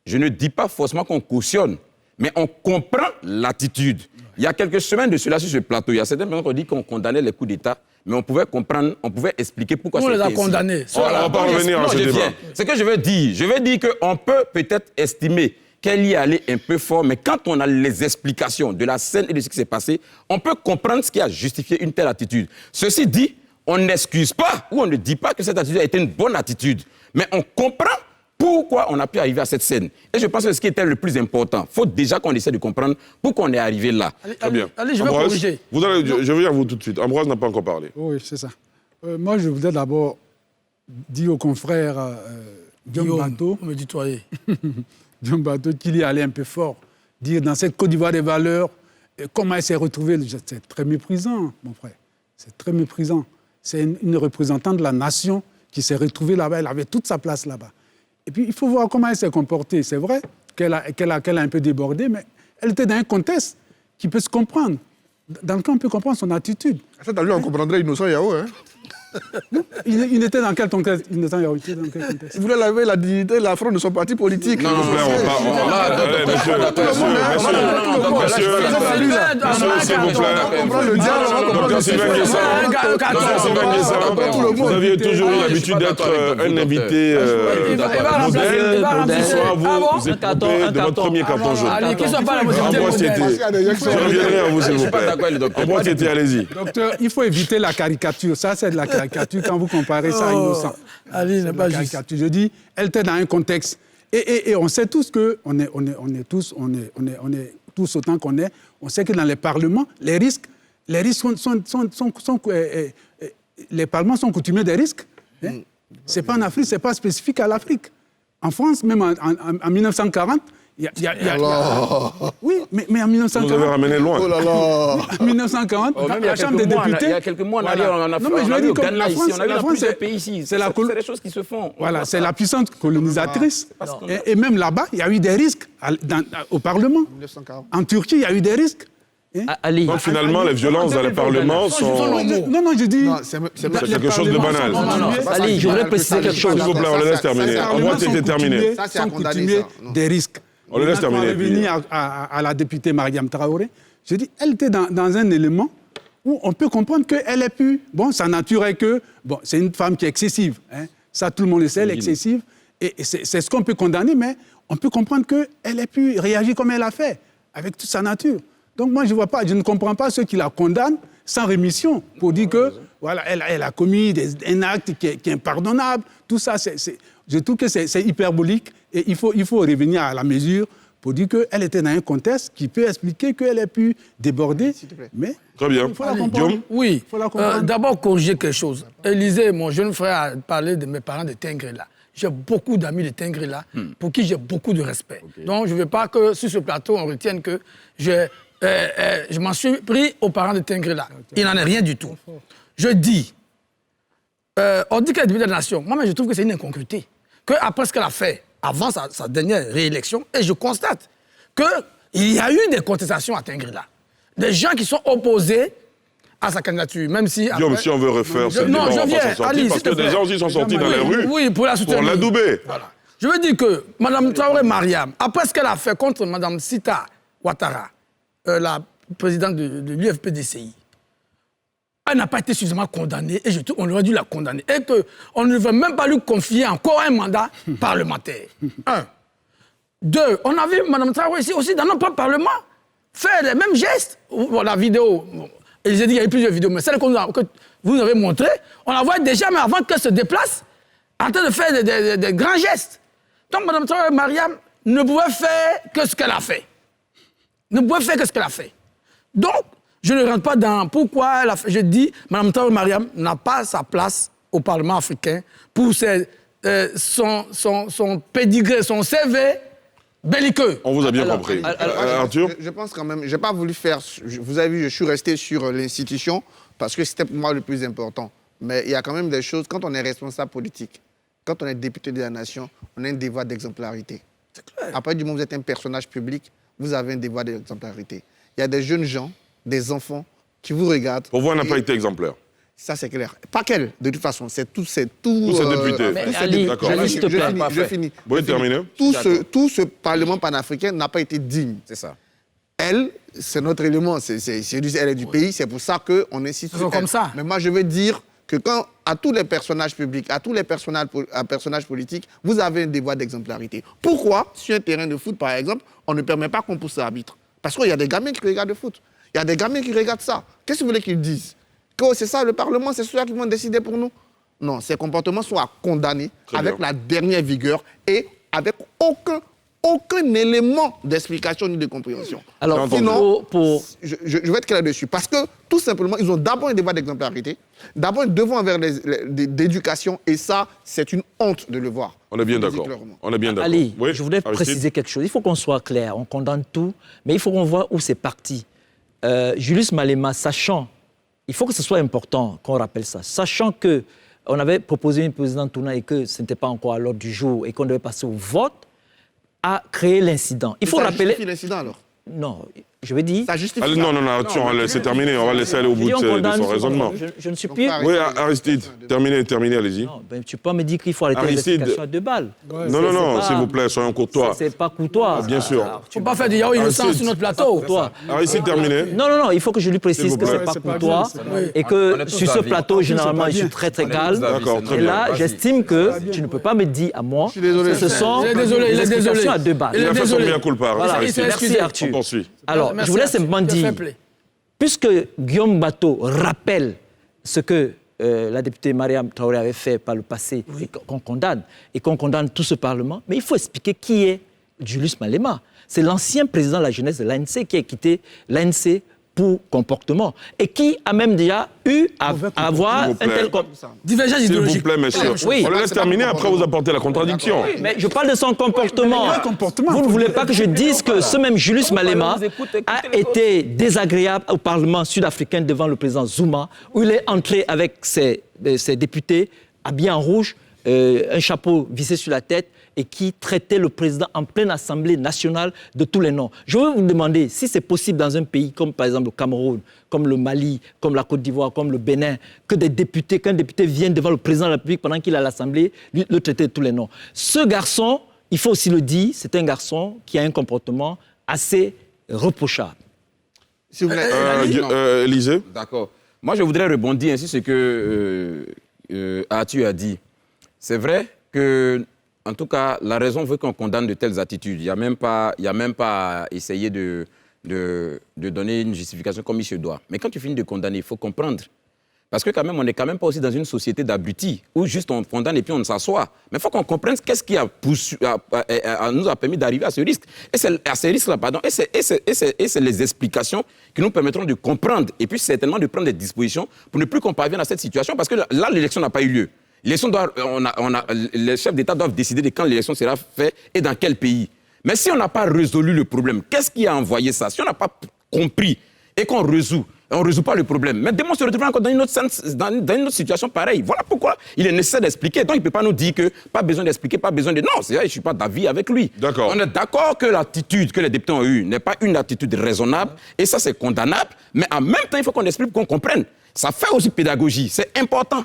je ne dis pas forcément qu'on cautionne, mais on comprend l'attitude. Il y a quelques semaines de cela sur ce plateau, il y a certaines personnes qui ont dit qu'on condamnait les coups d'État, mais on pouvait comprendre, on pouvait expliquer pourquoi on c'était les a condamnés. On va pas revenir à ce débat. Ce que je veux dire qu'on peut peut-être estimer qu'elle y allait un peu fort, mais quand on a les explications de la scène et de ce qui s'est passé, on peut comprendre ce qui a justifié une telle attitude. Ceci dit, on n'excuse pas ou on ne dit pas que cette attitude a été une bonne attitude, mais on comprend pourquoi on a pu arriver à cette scène. Et je pense que ce qui était le plus important, il faut déjà qu'on essaie de comprendre pourquoi on est arrivé là. Très bien. Allez, je vais Ambroise, corriger. je vais à vous tout de suite. Ambroise n'a pas encore parlé. Oui, c'est ça. Moi, je voudrais d'abord dire au confrère John Bato, me tutoyer. John Bato, qu'il y allait un peu fort. Dire dans cette Côte d'Ivoire des valeurs, comment elle s'est retrouvée. C'est très méprisant, mon frère. C'est très méprisant. C'est une représentante de la nation qui s'est retrouvée là-bas. Elle avait toute sa place là-bas. Et puis, il faut voir comment elle s'est comportée. C'est vrai qu'elle a un peu débordé, mais elle était dans un contexte qui peut se comprendre, dans lequel on peut comprendre son attitude. Ça, t'as lu, on comprendrait Innocent Yao, hein? Il était dans quel contexte? Innocent Yao, il voulait laver la dignité et l'affront de son parti politique. Non, monsieur, s'il vous plaît. Docteur Sylvain Guessa, vous aviez toujours eu l'habitude d'être un invité modèle. Ce soir, vous êtes de votre premier carton jaune. Allez, qui sont pas la Ambroise Tété, je reviendrai à vous, s'il vous plaît. Ambroise Tété, allez-y. Docteur, il faut éviter la caricature. Ça, c'est de la caricature quand vous comparez ça à Innocent. Allez, n'est pas juste. Je dis, elle était dans un contexte. Et on sait tous que, on est tous autant qu'on est, on sait que dans les parlements, les risques les parlements sont coutumiers des risques. Hein? Ce n'est pas en Afrique, ce n'est pas spécifique à l'Afrique. En France, même en 1940, oui, mais en 1940... Vous avez ramené loin. Oh là là. En 1940, la Chambre des députés... Il y a quelques mois en arrière, on a vu au Ghana ici, on a vu dans plusieurs pays ici. C'est des choses qui se font. Voilà, c'est la puissance colonisatrice. Et même là-bas, il y a eu des risques au Parlement. 1940. En Turquie, il y a eu des risques. Donc finalement, les violences dans les parlements sont... Non, je dis... C'est quelque chose de banal. Ali, je voudrais préciser quelque chose. S'il vous plaît, on le laisse terminer. Ambroise Tété, terminé. Ça, c'est à sont condamner, coutumiers ça. Non. des risques. On le laisse terminer. Pour revenir à la députée Mariam Traoré, je dis, elle était dans un élément où on peut comprendre qu'elle est pu... Bon, sa nature est que... Bon, c'est une femme qui est excessive. Hein. Ça, tout le monde le sait, elle est excessive. Et c'est ce qu'on peut condamner, mais on peut comprendre qu'elle ait pu réagir comme elle a fait, avec toute sa nature. Donc moi, je ne comprends pas ceux qui la condamnent sans rémission, pour dire que voilà, elle a commis un acte qui est impardonnable. Tout ça, je trouve que c'est hyperbolique et il faut revenir à la mesure pour dire qu'elle était dans un contexte qui peut expliquer qu'elle ait pu déborder. Mais très bien. il faut la comprendre. Oui. Faut la comprendre. D'abord, corriger quelque chose. Élisée, mon jeune frère, a parlé de mes parents de Tingrela. J'ai beaucoup d'amis de Tingrela pour qui j'ai beaucoup de respect. Okay. Donc, je ne veux pas que sur ce plateau, on retienne que je m'en suis pris aux parents de Tingrela. Il n'en est rien du tout. Je dis, on dit qu'elle est députée de la nation. Moi, je trouve que c'est une incongruité. Qu'après ce qu'elle a fait, avant sa dernière réélection, et je constate qu'il y a eu des contestations à Tingrela. Des gens qui sont opposés à sa candidature, même si... Guillaume, si on veut refaire ce débat, on va pas s'en sortir, parce que des gens aussi sont sortis dans les rues pour l'adouber. Voilà. Je veux dire que Mme Traoré Mariam, après ce qu'elle a fait contre Mme Sita Ouattara, la présidente de l'UFPDCI, elle n'a pas été suffisamment condamnée, et on aurait dû la condamner. Et qu'on ne veut même pas lui confier encore un mandat parlementaire. 1. 2. On a vu Mme Traoré ici aussi, dans notre propre Parlement, faire les mêmes gestes. La vidéo... Il a dit qu'il y avait plusieurs vidéos, mais celle que vous nous avez montrée, on la voit déjà, mais avant qu'elle se déplace, en train de faire des grands gestes. Donc, Mme Traoré Mariam ne pouvait faire que ce qu'elle a fait. Donc, je ne rentre pas dans pourquoi elle a fait. Je dis, Mme Traoré Mariam n'a pas sa place au Parlement africain pour son pédigré, son CV belliqueux. On vous a bien compris. Arthur ? Je pense quand même, je n'ai pas voulu faire... Vous avez vu, je suis resté sur l'institution parce que c'était pour moi le plus important. Mais il y a quand même des choses, quand on est responsable politique, quand on est député de la nation, on a un devoir d'exemplarité. C'est clair. Après, du moment où vous êtes un personnage public, vous avez un devoir d'exemplarité. Il y a des jeunes gens, des enfants, qui vous regarde. Pour vous, elle n'a pas été exemplaire. Ça, c'est clair. Pas qu'elle, de toute façon. C'est tout. Tous ces députés. D'accord. Je finis. Oui, terminé. Tout ce Parlement panafricain n'a pas été digne. C'est ça. Elle, c'est notre élément. Elle est du pays. C'est pour ça qu'on insiste sur elle. Comme ça. Mais moi, je veux dire que quand, à tous les personnages publics, à tous les personnages politiques, vous avez un devoir d'exemplarité. Pourquoi, sur un terrain de foot, par exemple, on ne permet pas qu'on pousse l'arbitre? Parce qu'il y a des gamins qui regardent le foot. Il y a des gamins qui regardent ça. Qu'est-ce que vous voulez qu'ils disent? Que c'est ça, le Parlement, c'est ceux qui vont décider pour nous? Non, ces comportements sont à condamner avec la dernière vigueur et avec aucun élément d'explication ni de compréhension. Alors, sinon, je vais être clair dessus. Parce que, tout simplement, ils ont d'abord un devoir d'exemplarité, d'abord un devoir envers d'éducation, et ça, c'est une honte de le voir. On est bien d'accord. Ali, je voudrais préciser quelque chose. Il faut qu'on soit clair, on condamne tout, mais il faut qu'on voit où c'est parti. Julius Malema, sachant, il faut que ce soit important qu'on rappelle ça, sachant qu'on avait proposé une présidente tournante et que ce n'était pas encore à l'ordre du jour et qu'on devait passer au vote, a créé l'incident. Il faut rappeler... Ça justifie l'incident alors? Non, je vais dire... Ça justifie non, c'est terminé, on va laisser aller au bout de son raisonnement. Je ne suis plus... Oui, Aristide, terminez, allez-y. Non, ben, tu peux pas me dire qu'il faut arrêter les explications à deux balles. Non, s'il vous plaît, soyons courtois. C'est pas courtois. Bien sûr. Il ne faut pas faire du yaourt innocent sur notre plateau. Aristide, terminez. Non, il faut que je lui précise que c'est pas courtois et que sur ce plateau, généralement, je suis très calme. Et là, j'estime que tu ne peux pas me dire à moi que ce sont des explications à deux balles. Il a fait son bien culpa. Merci Arthur. On poursuit. Alors, je voulais simplement dire, puisque Guillaume Bateau rappelle ce que la députée Mariam Traoré avait fait par le passé, et qu'on condamne tout ce Parlement, mais il faut expliquer qui est Julius Malema. C'est l'ancien président de la jeunesse de l'ANC qui a quitté l'ANC pour comportement et qui a même déjà eu à avoir un tel divergence idéologique. S'il vous plaît, monsieur. Oui. On le laisse terminer, après vous apportez la contradiction. Oui, mais je parle de son comportement. Vous ne voulez pas que je dise que ce même Julius Malema a été désagréable au Parlement sud-africain devant le président Zuma, où il est entré avec ses députés habillés en rouge, un chapeau vissé sur la tête, et qui traitait le président en pleine Assemblée nationale de tous les noms. Je veux vous demander si c'est possible dans un pays comme par exemple le Cameroun, comme le Mali, comme la Côte d'Ivoire, comme le Bénin, qu'un député vienne devant le président de la République pendant qu'il est à l'Assemblée, le traiter de tous les noms. Ce garçon, il faut aussi le dire, c'est un garçon qui a un comportement assez reprochable. Si vous voulez, Élisée. D'accord. Moi, je voudrais rebondir sur ce que Arthur a dit. C'est vrai que, en tout cas, la raison veut qu'on condamne de telles attitudes. Il n'y a même pas à essayer de donner une justification comme il se doit. Mais quand tu finis de condamner, il faut comprendre. Parce que quand même, on n'est quand même pas aussi dans une société d'abrutis où juste on condamne et puis on s'assoit. Mais il faut qu'on comprenne qu'est-ce qui nous a permis d'arriver à ce risque. Et c'est à ces risques-là, pardon, et c'est les explications qui nous permettront de comprendre et puis certainement de prendre des dispositions pour ne plus qu'on parvienne à cette situation. Parce que là, l'élection n'a pas eu lieu. Les chefs d'État doivent décider de quand l'élection sera faite et dans quel pays. Mais si on n'a pas résolu le problème, qu'est-ce qui a envoyé ça? Si on n'a pas compris et qu'on résout, on ne résout pas le problème. Mais demain, on se retrouve encore dans une autre situation pareille. Voilà pourquoi il est nécessaire d'expliquer. Donc, il ne peut pas nous dire que pas besoin d'expliquer, pas besoin de... Non, je ne suis pas d'avis avec lui. D'accord. On est d'accord que l'attitude que les députés ont eue n'est pas une attitude raisonnable et ça, c'est condamnable. Mais en même temps, il faut qu'on explique, qu'on comprenne. Ça fait aussi pédagogie. C'est important.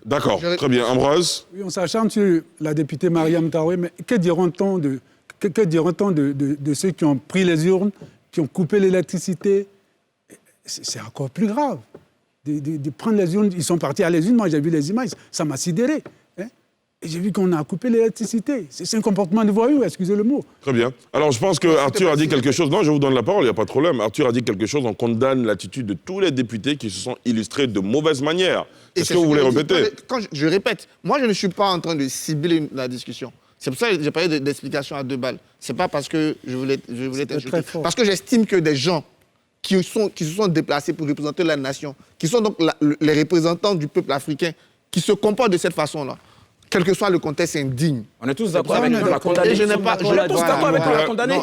D'accord, très bien. Ambroise? Oui, on s'acharne sur la députée Mariam Traoré, mais que diront-on de ceux qui ont pris les urnes, qui ont coupé l'électricité? C'est encore plus grave. De prendre les urnes, ils sont partis à les urnes, moi j'ai vu les images, ça m'a sidéré. Hein? Et j'ai vu qu'on a coupé l'électricité. C'est un comportement de voyou, excusez le mot. Très bien. Alors je pense que Arthur a dit quelque chose. Non, je vous donne la parole, il n'y a pas de problème. Arthur a dit quelque chose, on condamne l'attitude de tous les députés qui se sont illustrés de mauvaise manière. Est-ce que vous voulez répéter? Quand je répète, moi je ne suis pas en train de cibler la discussion. C'est pour ça que j'ai parlé d'explications à deux balles. C'est pas parce que je voulais t'insulter. Parce que j'estime que des gens qui se sont déplacés pour représenter la nation, qui sont donc les représentants du peuple africain, qui se comportent de cette façon-là, quel que soit le contexte, c'est indigne. On est tous d'accord avec la condamnée. Je n'ai pas... On est tous d'accord avec la condamnée.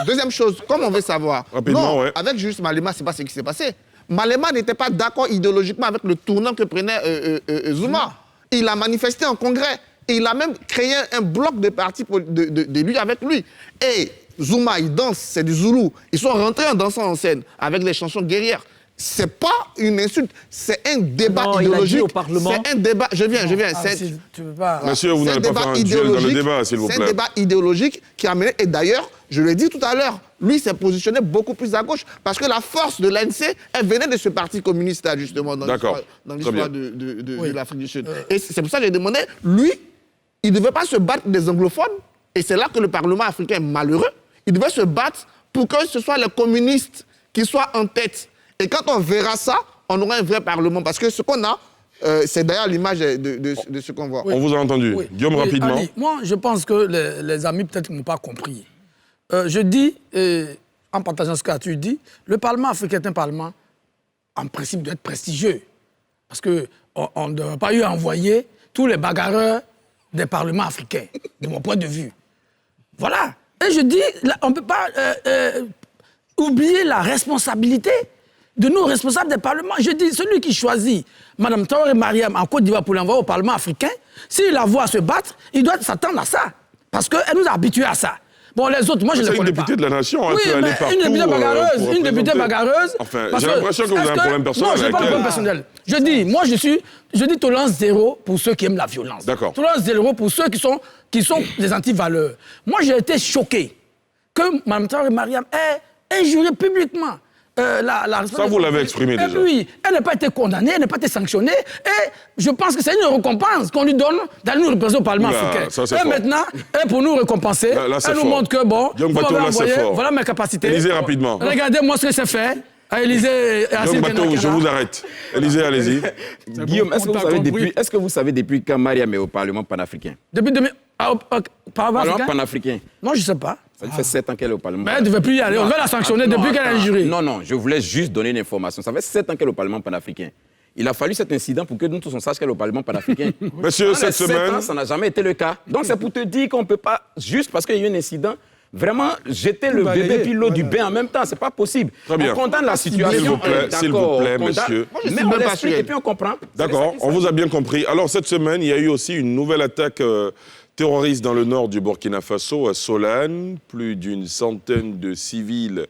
Deuxième chose, comme on veut savoir, rapidement, non, avec Julius Malema, c'est pas ce qui s'est passé. Malema n'était pas d'accord idéologiquement avec le tournant que prenait Zuma. Il a manifesté en congrès. Et il a même créé un bloc de partis d'élus avec lui. Et Zuma, il danse, c'est du Zoulou. Ils sont rentrés en dansant en scène avec les chansons guerrières. c'est pas une insulte, c'est un débat Non, idéologique. il a dit au Parlement. C'est un débat, je viens. Si tu veux pas... Monsieur, vous C'est n'allez un pas faire débat un duel dans le idéologique. débat, s'il vous C'est un plaît. débat idéologique qui a mené, et d'ailleurs, je l'ai dit tout à l'heure, lui s'est positionné beaucoup plus à gauche, parce que la force de l'ANC, elle venait de ce parti communiste-là, justement, dans l'histoire de l'Afrique du Sud. Et c'est pour ça que j'ai demandé, lui, il ne devait pas se battre des anglophones, et c'est là que le Parlement africain est malheureux, il devait se battre pour que ce soit les communistes qui soient en tête. Et quand on verra ça, on aura un vrai Parlement. Parce que ce qu'on a, c'est d'ailleurs l'image de ce qu'on voit. On vous a entendu. Oui. Guillaume, rapidement. Ali, moi, je pense que les amis peut-être n'ont pas compris. Je dis, en partageant ce que tu dis, le Parlement africain est un Parlement, en principe, doit être prestigieux. Parce qu'on ne devrait pas y envoyer tous les bagarreurs des parlements africains, de mon point de vue. Voilà. Et je dis, on ne peut pas oublier la responsabilité de nos responsables des parlements. Je dis, celui qui choisit Mme Traoré Mariam en Côte d'Ivoire pour l'envoyer au Parlement africain, s'il la voit se battre, il doit s'attendre à ça. Parce qu'elle nous a habitués à ça. Bon, les autres, moi, je ne les connais pas. C'est une députée de la nation, elle peut aller partout. Une députée bagarreuse, une députée bagarreuse. Enfin, j'ai l'impression que vous avez un problème personnel. Non, je n'ai pas de problème personnel. Je dis, moi, je dis tolérance zéro pour ceux qui aiment la violence. D'accord. Tolérance zéro pour ceux qui sont des anti-valeurs. Moi, j'ai été choqué que Mme Traoré Mariam ait injuré publiquement Ça, vous l'avez exprimé déjà. Et puis, elle n'a pas été condamnée, elle n'a pas été sanctionnée. Et je pense que c'est une récompense qu'on lui donne d'aller nous représenter au Parlement africain. Et maintenant, pour nous récompenser, elle nous montre que, bon, vous m'avez envoyé, voilà mes capacités. Élysée, rapidement. Regardez-moi ce que c'est fait. Élysée, je vous arrête. Élysée, allez-y. Guillaume, est-ce que vous savez depuis quand Mariam est au Parlement panafricain? Depuis 2000. Parlement panafricain? Non, je ne sais pas. Ça fait 7 ans qu'elle est au Parlement. Mais elle ne devait plus y aller. On va la sanctionner depuis qu'elle a injuré. Non, je voulais juste donner une information. Ça fait 7 ans qu'elle est au Parlement panafricain. Il a fallu cet incident pour que nous tous on sache qu'elle est au Parlement panafricain. Monsieur, cette semaine... 7 ans, ça n'a jamais été le cas. Donc c'est pour te dire qu'on ne peut pas, juste parce qu'il y a eu un incident, vraiment jeter le bébé puis l'eau du bain en même temps. C'est pas possible. Très bien. On condamne la situation. S'il vous plaît, monsieur. Mais on l'explique et puis on comprend. D'accord, on vous a bien compris. Alors cette semaine, il y a eu aussi une nouvelle attaque terroriste dans le nord du Burkina Faso, à Solane. Plus d'une centaine de civils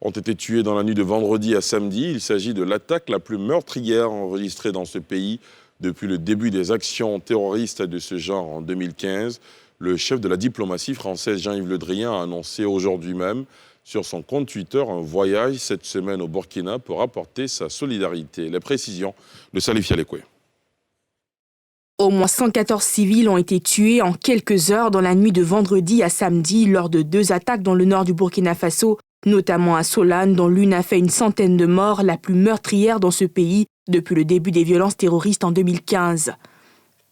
ont été tués dans la nuit de vendredi à samedi. Il s'agit de l'attaque la plus meurtrière enregistrée dans ce pays depuis le début des actions terroristes de ce genre en 2015. Le chef de la diplomatie française, Jean-Yves Le Drian, a annoncé aujourd'hui même sur son compte Twitter un voyage cette semaine au Burkina pour apporter sa solidarité. Les précisions de Salif Yalekwe. Au moins 114 civils ont été tués en quelques heures dans la nuit de vendredi à samedi lors de 2 attaques dans le nord du Burkina Faso, notamment à Solane, dont l'une a fait une centaine de morts, la plus meurtrière dans ce pays depuis le début des violences terroristes en 2015.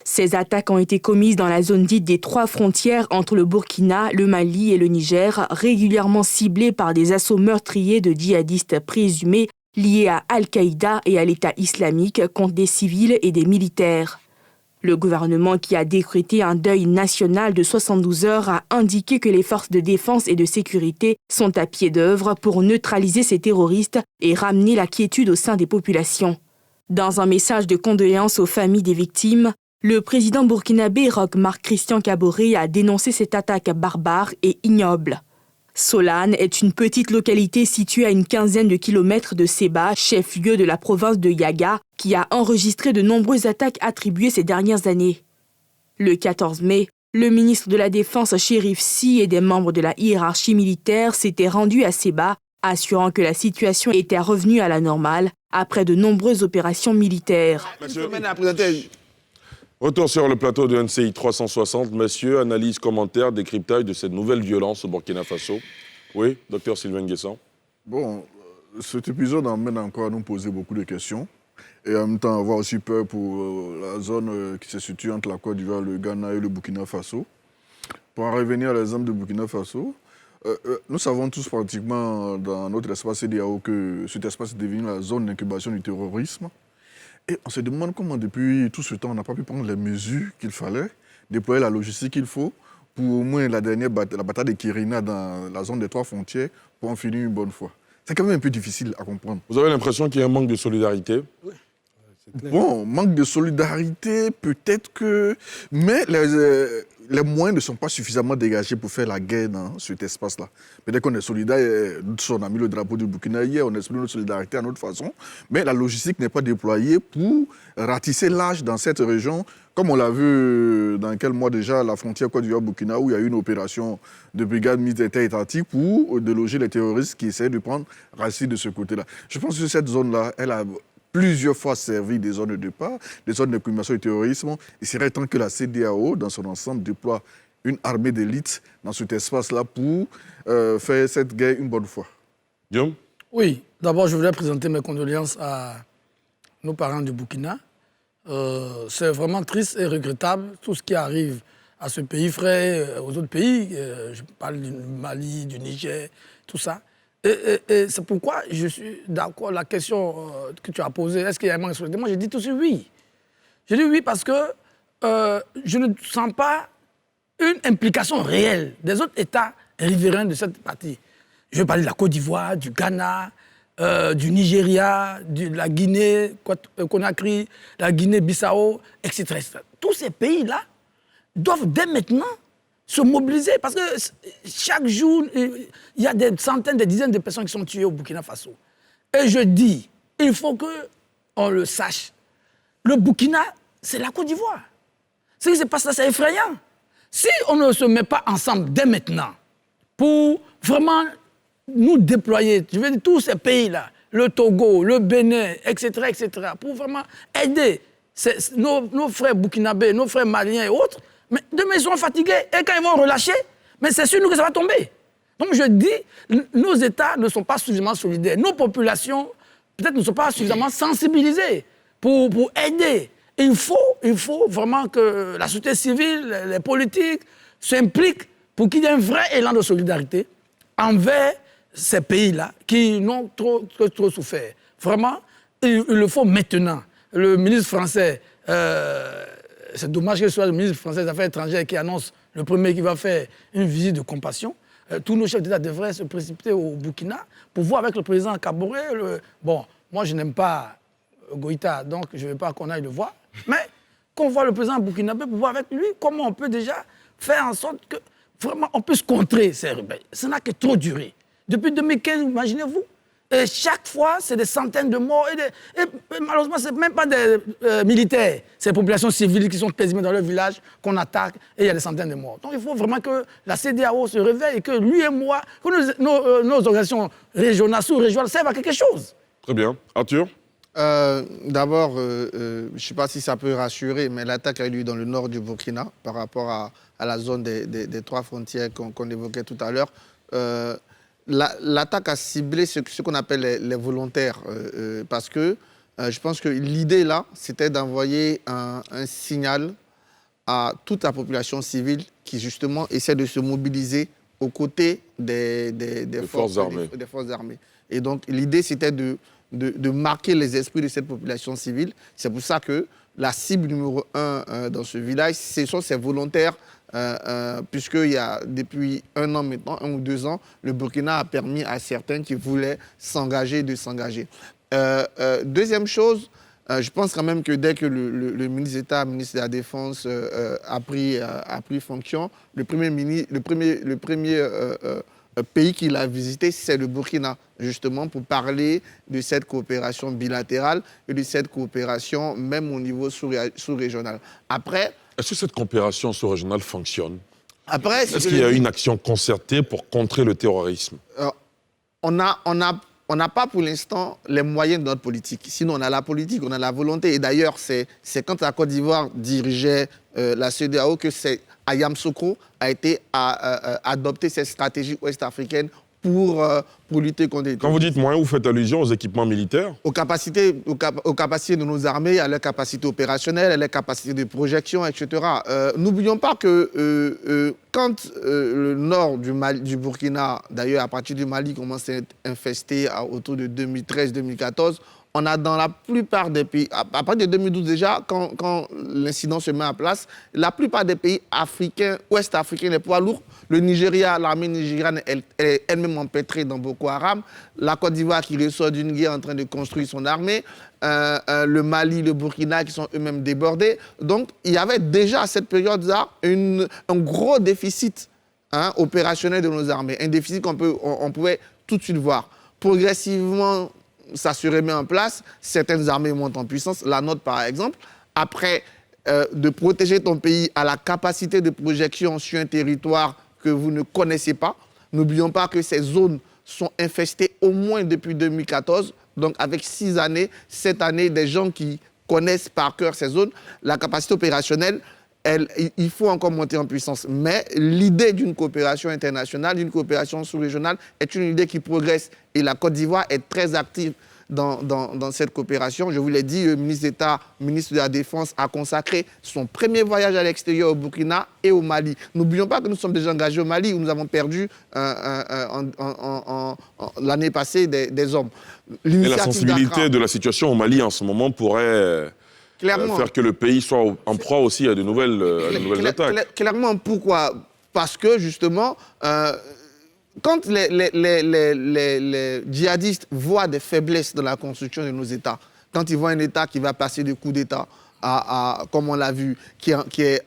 Ces attaques ont été commises dans la zone dite des 3 frontières entre le Burkina, le Mali et le Niger, régulièrement ciblées par des assauts meurtriers de djihadistes présumés liés à Al-Qaïda et à l'État islamique contre des civils et des militaires. Le gouvernement, qui a décrété un deuil national de 72 heures, a indiqué que les forces de défense et de sécurité sont à pied d'œuvre pour neutraliser ces terroristes et ramener la quiétude au sein des populations. Dans un message de condoléances aux familles des victimes, le président burkinabé Roch Marc Christian Kaboré a dénoncé cette attaque barbare et ignoble. Solane est une petite localité située à une quinzaine de kilomètres de Seba, chef-lieu de la province de Yaga, qui a enregistré de nombreuses attaques attribuées ces dernières années. Le 14 mai, le ministre de la Défense Chérif Sy et des membres de la hiérarchie militaire s'étaient rendus à Seba, assurant que la situation était revenue à la normale après de nombreuses opérations militaires. Retour sur le plateau de NCI 360. Monsieur, analyse, commentaire, décryptage de cette nouvelle violence au Burkina Faso. Oui, docteur Sylvain Guessan. Bon, cet épisode emmène encore à nous poser beaucoup de questions. Et en même temps, avoir aussi peur pour la zone qui se situe entre la Côte d'Ivoire, le Ghana et le Burkina Faso. Pour en revenir à l'exemple du Burkina Faso, nous savons tous pratiquement dans notre espace CEDEAO que cet espace est devenu la zone d'incubation du terrorisme. Et on se demande comment, depuis tout ce temps, on n'a pas pu prendre les mesures qu'il fallait, déployer la logistique qu'il faut pour au moins la bataille de Kirina dans la zone des 3 frontières pour en finir une bonne fois. C'est quand même un peu difficile à comprendre. Vous avez l'impression qu'il y a un manque de solidarité? Oui. Bon, manque de solidarité, peut-être que... Mais les moyens ne sont pas suffisamment dégagés pour faire la guerre dans cet espace-là. Peut-être qu'on est solidaire, on a mis le drapeau du Burkina hier, on exprime notre solidarité à notre façon, mais la logistique n'est pas déployée pour ratisser large dans cette région, comme on l'a vu dans quel mois déjà, la frontière Côte d'Ivoire-Burkina, où il y a eu une opération de brigade militaire étatique pour déloger les terroristes qui essaient de prendre racine de ce côté-là. Je pense que cette zone-là, elle a plusieurs fois servi des zones de départ, des zones d'incrimination du terrorisme. Il serait temps que la CEDEAO, dans son ensemble, déploie une armée d'élite dans cet espace-là pour faire cette guerre une bonne fois. Guillaume ? Oui, d'abord, je voudrais présenter mes condoléances à nos parents du Burkina. C'est vraiment triste et regrettable tout ce qui arrive à ce pays frère, aux autres pays. Je parle du Mali, du Niger, tout ça. Et c'est pourquoi je suis d'accord. La question que tu as posée, est-ce qu'il y a un manque de solidarité? Moi, j'ai dit tout de suite oui. J'ai dit oui parce que je ne sens pas une implication réelle des autres États riverains de cette partie. Je veux parler de la Côte d'Ivoire, du Ghana, du Nigeria, de la Guinée, Conakry, la Guinée-Bissau, etc. Tous ces pays-là doivent dès maintenant se mobiliser parce que chaque jour, il y a des centaines, des dizaines de personnes qui sont tuées au Burkina Faso. Et je dis, il faut qu'on le sache. Le Burkina, c'est la Côte d'Ivoire. Ce qui se passe là, c'est effrayant. Si on ne se met pas ensemble dès maintenant pour vraiment nous déployer, je veux dire tous ces pays-là, le Togo, le Bénin, etc., pour vraiment aider nos frères burkinabés, nos frères maliens et autres, mais demain, ils seront fatigués. Et quand ils vont relâcher, mais c'est sûr nous que ça va tomber. Donc je dis, nos États ne sont pas suffisamment solidaires. Nos populations, peut-être, ne sont pas suffisamment sensibilisées pour aider. Il faut vraiment que la société civile, les politiques s'impliquent pour qu'il y ait un vrai élan de solidarité envers ces pays-là qui n'ont trop souffert. Vraiment, il le faut maintenant. Le ministre français... c'est dommage que ce soit le ministre français des Affaires étrangères qui annonce le premier qui va faire une visite de compassion. Tous nos chefs d'État devraient se précipiter au Burkina pour voir avec le président Kaboré. Bon, moi je n'aime pas Goïta, donc je ne veux pas qu'on aille le voir. Mais qu'on voit le président burkinabé pour voir avec lui comment on peut déjà faire en sorte que vraiment on puisse contrer ces rebelles. Ça n'a que trop duré. Depuis 2015, imaginez-vous. Et chaque fois, c'est des centaines de morts. Et malheureusement, ce n'est même pas des militaires. C'est les populations civiles qui sont quasiment dans leur village qu'on attaque et il y a des centaines de morts. Donc il faut vraiment que la CEDEAO se réveille et que lui et moi, que nos organisations régionales, sous-régionales servent à quelque chose. Très bien. Arthur ? D'abord, je ne sais pas si ça peut rassurer, mais l'attaque a eu lieu dans le nord du Burkina par rapport à la zone des trois frontières qu'on évoquait tout à l'heure. L'attaque a ciblé ce qu'on appelle les volontaires, parce que je pense que l'idée là, c'était d'envoyer un signal à toute la population civile qui justement essaie de se mobiliser aux côtés des forces armées. Et donc l'idée c'était de marquer les esprits de cette population civile. C'est pour ça que la cible numéro 1 dans ce village, ce sont ces volontaires, puisqu'il y a depuis 1 an maintenant, 1 ou 2 ans, le Burkina a permis à certains qui voulaient s'engager de s'engager. Deuxième chose, je pense quand même que dès que le ministre d'État, ministre de la Défense a pris fonction, le premier pays qu'il a visité, c'est le Burkina, justement pour parler de cette coopération bilatérale et de cette coopération même au niveau sous-régional. Après... Est-ce que cette coopération sous-régionale fonctionne ? Après, est-ce qu'il y a une action concertée pour contrer le terrorisme ? On n'a pas pour l'instant les moyens de notre politique. Sinon, on a la politique, on a la volonté. Et d'ailleurs, c'est quand la Côte d'Ivoire dirigeait la CEDEAO que Yamoussoukro a été adopté cette stratégie ouest-africaine pour lutter contre les terroristes. Quand vous dites moyens, vous faites allusion aux équipements militaires ? Aux capacités de nos armées, à leurs capacités opérationnelles, à leurs capacités de projection, etc. N'oublions pas que quand le nord du Burkina, d'ailleurs à partir du Mali, commence à être infesté autour de 2013-2014, on a dans la plupart des pays, à partir de 2012 déjà, quand l'incident se met en place, la plupart des pays africains, ouest-africains, les poids lourds, le Nigeria, l'armée nigériane, elle est elle-même empêtrée dans Boko Haram, la Côte d'Ivoire qui ressort d'une guerre en train de construire son armée, le Mali, le Burkina qui sont eux-mêmes débordés. Donc il y avait déjà à cette période-là un gros déficit opérationnel de nos armées, un déficit on pouvait tout de suite voir. Progressivement, ça se remet en place, certaines armées montent en puissance, la nôtre par exemple. Après, de protéger ton pays à la capacité de projection sur un territoire que vous ne connaissez pas. N'oublions pas que ces zones sont infestées au moins depuis 2014, donc avec 6 années, 7 années, des gens qui connaissent par cœur ces zones. La capacité opérationnelle, il faut encore monter en puissance. Mais l'idée d'une coopération internationale, d'une coopération sous-régionale est une idée qui progresse. Et la Côte d'Ivoire est très active dans cette coopération. Je vous l'ai dit, le ministre d'État, ministre de la Défense, a consacré son premier voyage à l'extérieur au Burkina et au Mali. N'oublions pas que nous sommes déjà engagés au Mali, où nous avons perdu l'année passée des hommes. Et la sensibilité de la situation au Mali en ce moment pourrait faire que le pays soit en proie aussi à de nouvelles attaques. Clairement, pourquoi? Parce que justement, quand les djihadistes voient des faiblesses dans la construction de nos États, quand ils voient un État qui va passer de coup d'État comme on l'a vu, qui est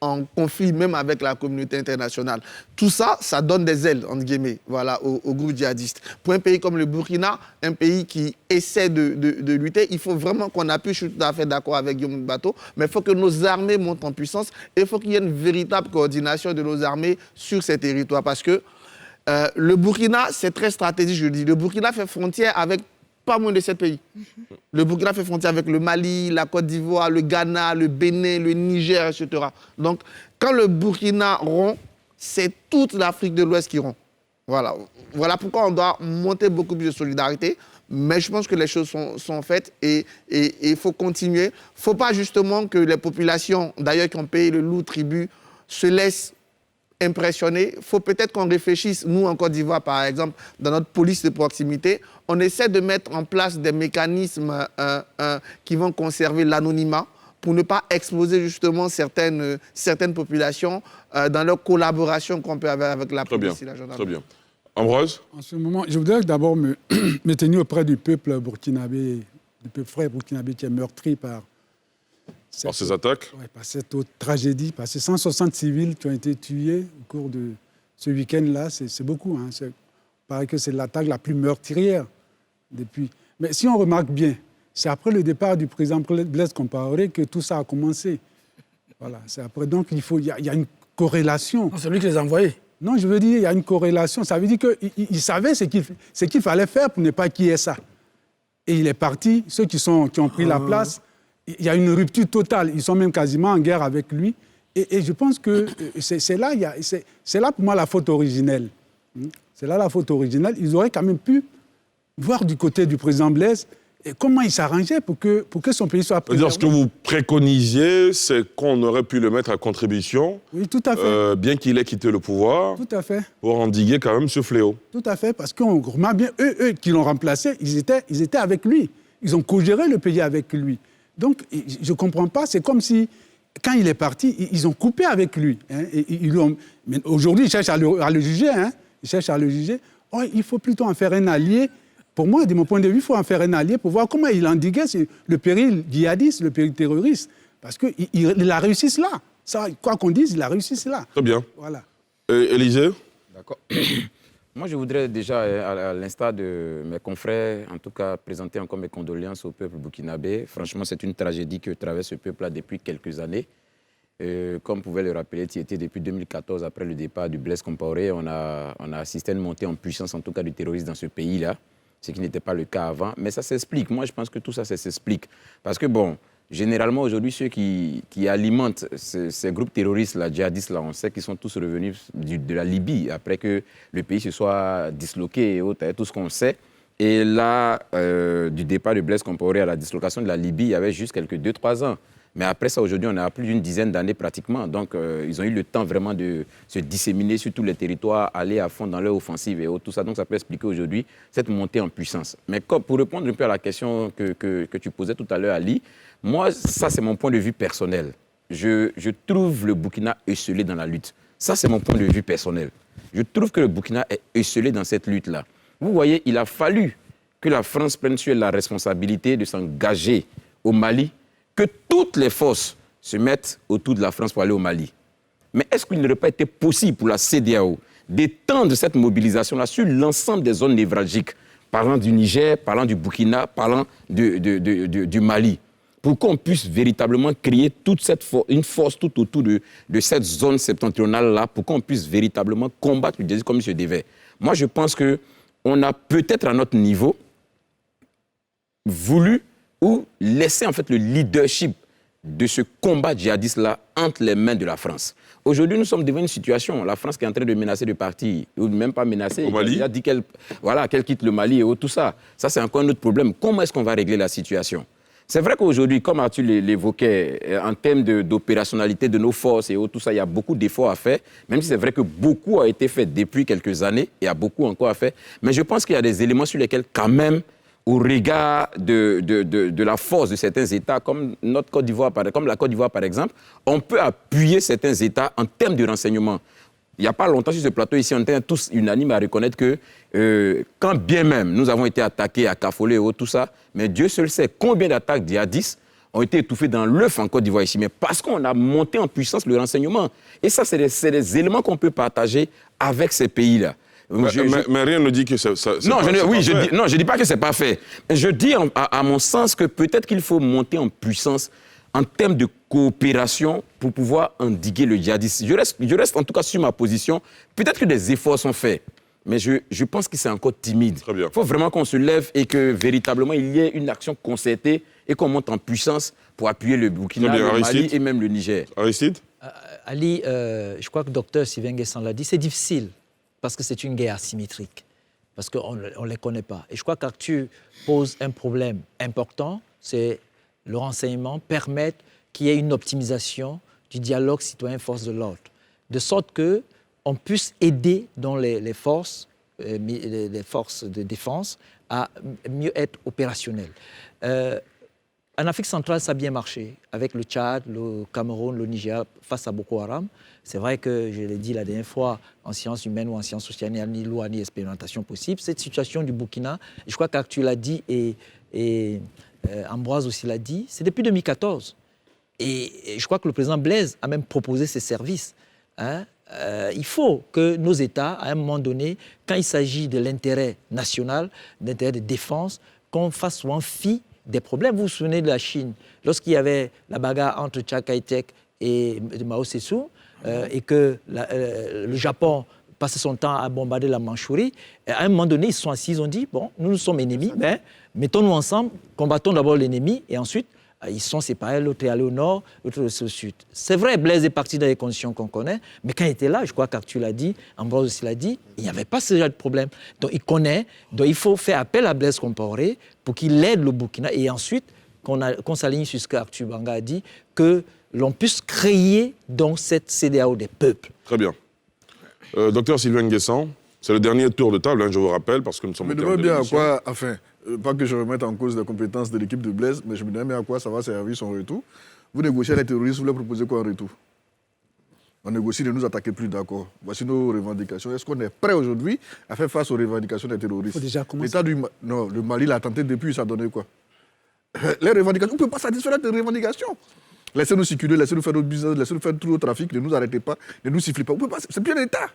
en conflit même avec la communauté internationale, tout ça, ça donne des ailes, entre guillemets, voilà, au groupe djihadiste. Pour un pays comme le Burkina, un pays qui essaie de lutter, il faut vraiment qu'on appuie, je suis tout à fait d'accord avec Guillaume Bateau, mais il faut que nos armées montent en puissance et il faut qu'il y ait une véritable coordination de nos armées sur ces territoires. Parce que le Burkina, c'est très stratégique, je le dis. Le Burkina fait frontière avec pas moins de 7 pays. Le Burkina fait frontière avec le Mali, la Côte d'Ivoire, le Ghana, le Bénin, le Niger, etc. Donc, quand le Burkina rompt, c'est toute l'Afrique de l'Ouest qui rompt. Voilà pourquoi on doit monter beaucoup plus de solidarité. Mais je pense que les choses sont faites et il faut continuer. Il ne faut pas justement que les populations, d'ailleurs qui ont payé le lourd tribut, se laissent impressionner. Il faut peut-être qu'on réfléchisse, nous en Côte d'Ivoire par exemple, dans notre police de proximité, on essaie de mettre en place des mécanismes qui vont conserver l'anonymat pour ne pas exposer justement certaines populations dans leur collaboration qu'on peut avoir avec la police et la gendarmerie. Très bien. Ambroise ? En ce moment, je voudrais d'abord me tenir auprès du peuple burkinabé, du peuple frère burkinabé qui est meurtri par ces attaques. Oui, par cette autre tragédie, par ces 160 civils qui ont été tués au cours de ce week-end-là, c'est beaucoup. Il paraît que c'est l'attaque la plus meurtrière depuis. Mais si on remarque bien, c'est après le départ du président Blaise Compaoré que tout ça a commencé. Voilà, c'est après. Donc il y a une corrélation. C'est lui qui les a envoyés. Non, je veux dire, il y a une corrélation. Ça veut dire qu'il savait ce qu'il fallait faire pour ne pas qu'il y ait ça. Et il est parti. Ceux qui ont pris la place, il y a une rupture totale. Ils sont même quasiment en guerre avec lui. Et je pense que c'est là pour moi la faute originelle. C'est là la faute originelle. Ils auraient quand même pu voir du côté du président Blaise et comment il s'arrangeait pour que son pays soit préservé. Ce que vous préconisiez, c'est qu'on aurait pu le mettre à contribution. Oui, tout à fait. Bien qu'il ait quitté le pouvoir. Tout à fait. Pour endiguer quand même ce fléau. Tout à fait, parce qu'on remarque bien, eux qui l'ont remplacé, ils étaient avec lui. Ils ont co-géré le pays avec lui. Donc, je ne comprends pas, c'est comme si, quand il est parti, ils ont coupé avec lui. Mais aujourd'hui, ils cherchent à le juger. Ils cherchent à le juger. Oh, il faut plutôt en faire un allié. Pour moi, de mon point de vue, il faut en faire un allié pour voir comment il endiguait le péril djihadiste, le péril terroriste. Parce qu'il a réussi cela. Ça, quoi qu'on dise, il a réussi cela. Très bien. Voilà. Élisée ? D'accord. Moi, je voudrais déjà, à l'instar de mes confrères, en tout cas, présenter encore mes condoléances au peuple burkinabé. Franchement, c'est une tragédie que traverse ce peuple-là depuis quelques années. Comme pouvait le rappeler Tieté, depuis 2014, après le départ du Blaise Compaoré, on a assisté à une montée en puissance, en tout cas, du terrorisme dans ce pays-là, ce qui n'était pas le cas avant. Mais ça s'explique. Moi, je pense que tout ça s'explique. Parce que, bon, généralement, aujourd'hui, ceux qui alimentent ces groupes terroristes, djihadistes, on sait qu'ils sont tous revenus de la Libye, après que le pays se soit disloqué et autres, tout ce qu'on sait. Et là, du départ de Blaise Compaoré à la dislocation de la Libye, il y avait juste quelques 2-3 ans. Mais après ça, aujourd'hui, on est à plus d'une dizaine d'années pratiquement. Donc, ils ont eu le temps vraiment de se disséminer sur tous les territoires, aller à fond dans leur offensive et tout ça. Donc, ça peut expliquer aujourd'hui cette montée en puissance. Mais pour répondre un peu à la question que tu posais tout à l'heure, Ali, moi, ça, c'est mon point de vue personnel. Je trouve le Burkina esselé dans la lutte. Ça, c'est mon point de vue personnel. Je trouve que le Burkina est esselé dans cette lutte-là. Vous voyez, il a fallu que la France prenne sur elle la responsabilité de s'engager au Mali, que toutes les forces se mettent autour de la France pour aller au Mali. Mais est-ce qu'il n'aurait pas été possible pour la CEDEAO d'étendre cette mobilisation-là sur l'ensemble des zones névralgiques, parlant du Niger, parlant du Burkina, parlant du Mali, pour qu'on puisse véritablement créer toute une force tout autour de cette zone septentrionale-là, pour qu'on puisse véritablement combattre le désir comme il se devait. Moi, je pense qu'on a peut-être à notre niveau voulu ou laisser en fait le leadership de ce combat djihadiste-là entre les mains de la France. Aujourd'hui, nous sommes devant une situation, la France qui est en train de menacer de partir, ou même pas menacer, elle a dit qu'elle quitte le Mali et tout ça. Ça, c'est encore un autre problème. Comment est-ce qu'on va régler la situation? C'est vrai qu'aujourd'hui, comme Arthur l'évoquait, en termes d'opérationnalité de nos forces et tout ça, il y a beaucoup d'efforts à faire, même si c'est vrai que beaucoup a été fait depuis quelques années, il y a beaucoup encore à faire, mais je pense qu'il y a des éléments sur lesquels quand même, au regard de la force de certains États, comme la Côte d'Ivoire par exemple, on peut appuyer certains États en termes de renseignement. Il n'y a pas longtemps sur ce plateau ici, on était tous unanimes à reconnaître que quand bien même nous avons été attaqués à Kafolé et tout ça, mais Dieu seul sait combien d'attaques djihadistes ont été étouffées dans l'œuf en Côte d'Ivoire ici, mais parce qu'on a monté en puissance le renseignement. Et ça, c'est des éléments qu'on peut partager avec ces pays-là. Mais rien ne dit que ça non, je dis pas que c'est pas fait. Je dis à mon sens que peut-être qu'il faut monter en puissance en termes de coopération pour pouvoir endiguer le djihadisme. Je reste en tout cas sur ma position. Peut-être que des efforts sont faits, mais je pense que c'est encore timide. Il faut vraiment qu'on se lève et que véritablement il y ait une action concertée et qu'on monte en puissance pour appuyer le Burkina, le Mali et même le Niger. Aristide Ali, je crois que le docteur Sylvain Guessan l'a dit, c'est difficile. Parce que c'est une guerre asymétrique, parce qu'on ne les connaît pas. Et je crois qu'Arthur pose un problème important, c'est le renseignement permettre qu'il y ait une optimisation du dialogue citoyen-force de l'ordre, de sorte qu'on puisse aider dans les forces de défense à mieux être opérationnelles. En Afrique centrale, ça a bien marché, avec le Tchad, le Cameroun, le Niger, face à Boko Haram. C'est vrai que, je l'ai dit la dernière fois, en sciences humaines ou en sciences sociales, il n'y a ni loi ni expérimentation possible. Cette situation du Burkina, je crois qu'Arthur l'a dit et Ambroise aussi l'a dit, c'est depuis 2014. Et je crois que le président Blaise a même proposé ces services. Il faut que nos États, à un moment donné, quand il s'agit de l'intérêt national, d'intérêt de défense, qu'on fasse souvent fi des problèmes. Vous vous souvenez de la Chine, lorsqu'il y avait la bagarre entre Chiang Kai-shek et Mao Tse-tung, et que le Japon passait son temps à bombarder la Mandchourie, à un moment donné, ils se sont assis, ils ont dit, bon, nous sommes ennemis, mais mettons-nous ensemble, combattons d'abord l'ennemi, et ensuite, ils se sont séparés, l'autre est allé au nord, l'autre est au sud. C'est vrai, Blaise est parti dans les conditions qu'on connaît, mais quand il était là, je crois qu'Arthur l'a dit, Ambroise aussi l'a dit, il n'y avait pas ce genre de problème. Donc il connaît, donc il faut faire appel à Blaise Compaoré pour qu'il aide le Burkina, et ensuite, qu'on s'aligne sur ce qu'Arthur Banga a dit, que l'on puisse créer donc cette CEDEAO des peuples. Très bien. Docteur Sylvain Guessan, c'est le dernier tour de table, je vous rappelle, parce que nous sommes... Mais demande bien à quoi, enfin, pas que je remette en cause les compétences de l'équipe de Blaise, mais je me demande bien à quoi ça va servir son retour. Vous négociez les terroristes, vous leur proposez quoi en retour? On négocie de nous attaquer plus, d'accord. Voici nos revendications. Est-ce qu'on est prêt aujourd'hui à faire face aux revendications des terroristes? L'État non, le Mali l'a tenté depuis, ça a donné quoi? Les revendications, on ne peut pas satisfaire les revendications. Laissez-nous circuler, laissez-nous faire notre business, laissez-nous faire tout le trafic, ne nous arrêtez pas, ne nous sifflez pas. On peut pas, c'est plus l'État.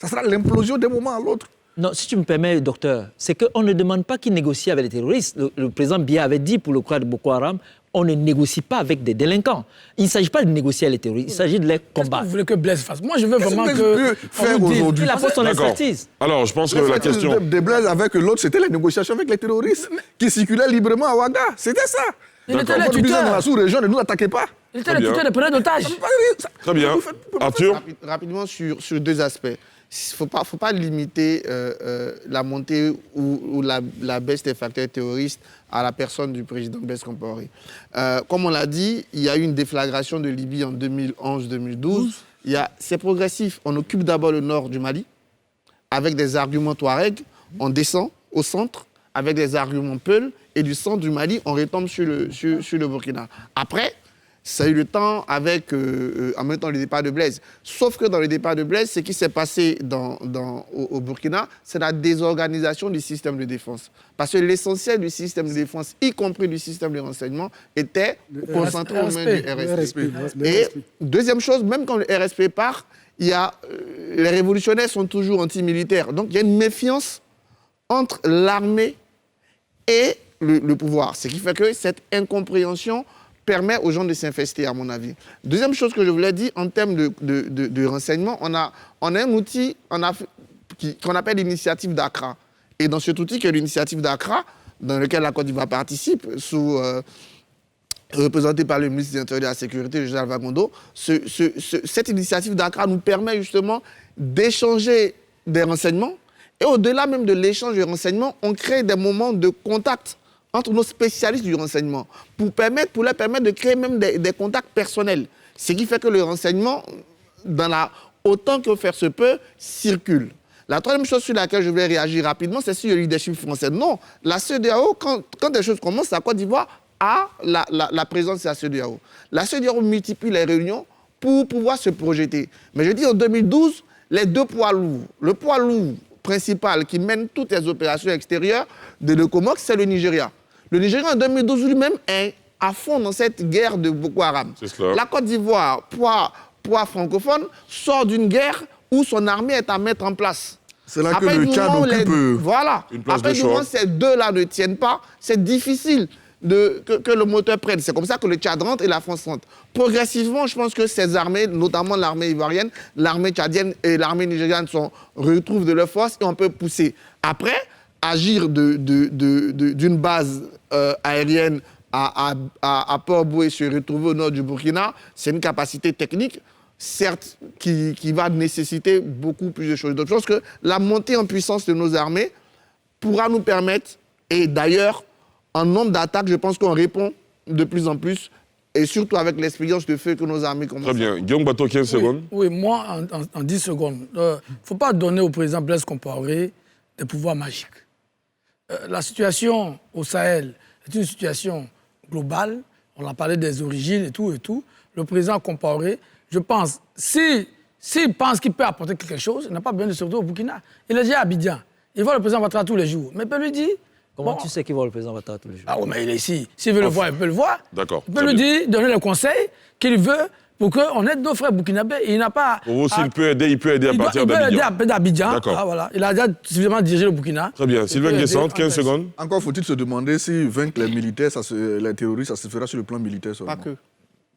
Ça sera l'implosion d'un moment à l'autre. Non, si tu me permets, docteur, c'est qu'on ne demande pas qu'ils négocient avec les terroristes. Le président Biya avait dit pour le cas de Boko Haram, on ne négocie pas avec des délinquants. Il ne s'agit pas de négocier avec les terroristes, il s'agit de les combattre. Qu'est-ce que vous voulez que Blaise fasse? Moi, je veux vraiment que... faire aujourd'hui. Il apporte son expertise. Alors, je pense que la question... de Blaise avec l'autre, c'était les négociations avec les terroristes qui circulaient librement à Ouaga. C'était ça. Il était le tuteur. Dans la sous-région, ne nous attaquez pas. Il était le tuteur des preneurs d'otages. Très bien. Arthur? Rapidement sur deux aspects. il ne faut pas limiter la montée ou la baisse des facteurs terroristes à la personne du président Blaise Compaoré. Comme on l'a dit, il y a eu une déflagration de Libye en 2011-2012. C'est progressif. On occupe d'abord le nord du Mali avec des arguments Touareg. On descend au centre avec des arguments Peul. Et du centre du Mali, on retombe sur le Burkina. Après, ça a eu le temps avec, en même temps, le départ de Blaise. Sauf que dans le départ de Blaise, ce qui s'est passé au Burkina, c'est la désorganisation du système de défense. Parce que l'essentiel du système de défense, y compris du système de renseignement, était concentré aux mains du RSP. Et deuxième chose, même quand le RSP part, les révolutionnaires sont toujours anti-militaires. Donc il y a une méfiance entre l'armée et le pouvoir. Ce qui fait que cette incompréhension permet aux gens de s'investir, à mon avis. Deuxième chose que je voulais dire, en termes de renseignement, on a un outil qu'on appelle l'initiative d'Accra. Et dans cet outil qui est l'initiative d'Accra, dans lequel la Côte d'Ivoire participe, représenté par le ministre de l'Intérieur et de la Sécurité, le général Vagondo, cette initiative d'Accra nous permet justement d'échanger des renseignements. Et au-delà même de l'échange de renseignements, on crée des moments de contact entre nos spécialistes du renseignement pour leur permettre de créer même des contacts personnels. Ce qui fait que le renseignement, autant que faire se peut, circule. La troisième chose sur laquelle je voulais réagir rapidement, c'est sur le leadership français. Non, la CEDEAO, quand des choses commencent, la Côte d'Ivoire a la présence de la CEDEAO. La CEDEAO multiplie les réunions pour pouvoir se projeter. Mais je dis en 2012, les deux poids lourds, le poids lourd principal qui mène toutes les opérations extérieures de l'ECOMOG, c'est le Nigeria. Le Nigeria, en 2012, lui-même, est à fond dans cette guerre de Boko Haram. La Côte d'Ivoire, poids francophone, sort d'une guerre où son armée est à mettre en place. C'est là que le Tchad occupe voilà. Une place Après, de choix. ces deux-là ne tiennent pas, c'est difficile que le moteur prenne. C'est comme ça que le Tchad rentre et la France rentre. Progressivement, je pense que ces armées, notamment l'armée ivoirienne, l'armée tchadienne et l'armée nigériane retrouvent de leur force et on peut pousser. Après, agir d'une base aérienne à Port-Boué et se retrouver au nord du Burkina, c'est une capacité technique, certes, qui va nécessiter beaucoup plus de choses. Donc je pense que la montée en puissance de nos armées pourra nous permettre, et d'ailleurs, en nombre d'attaques, je pense qu'on répond de plus en plus, et surtout avec l'expérience de feu que nos armées commencent. Très bien. Guillaume Bateau, 15 secondes. Oui, moi, en 10 secondes. Il ne faut pas donner au président Blaise Compaoré des pouvoirs magiques. La situation au Sahel est une situation globale. On a parlé des origines et tout. Le président Compaoré, je pense, s'il pense qu'il peut apporter quelque chose, il n'a pas besoin de se retrouver au Burkina. Il est déjà à Abidjan. Il voit le président Ouattara tous les jours. Mais il peut lui dire... Comment tu sais qu'il voit le président Ouattara tous les jours? Ah oui, mais il est ici. S'il veut le voir, il peut le voir. D'accord. Il peut lui dire, donner le conseil qu'il veut pour qu'on aide nos frères burkinabés. Il n'a pas... Pour vous, s'il peut aider, il peut aider à partir d'Abidjan. Il peut aider d'Abidjan. D'accord. Ah, voilà. Il a déjà suffisamment dirigé le Burkina. Très bien. Sylvain Guessante, 15 secondes. Encore faut-il se demander si vaincre les militaires, les terroristes, ça se fera sur le plan militaire seulement.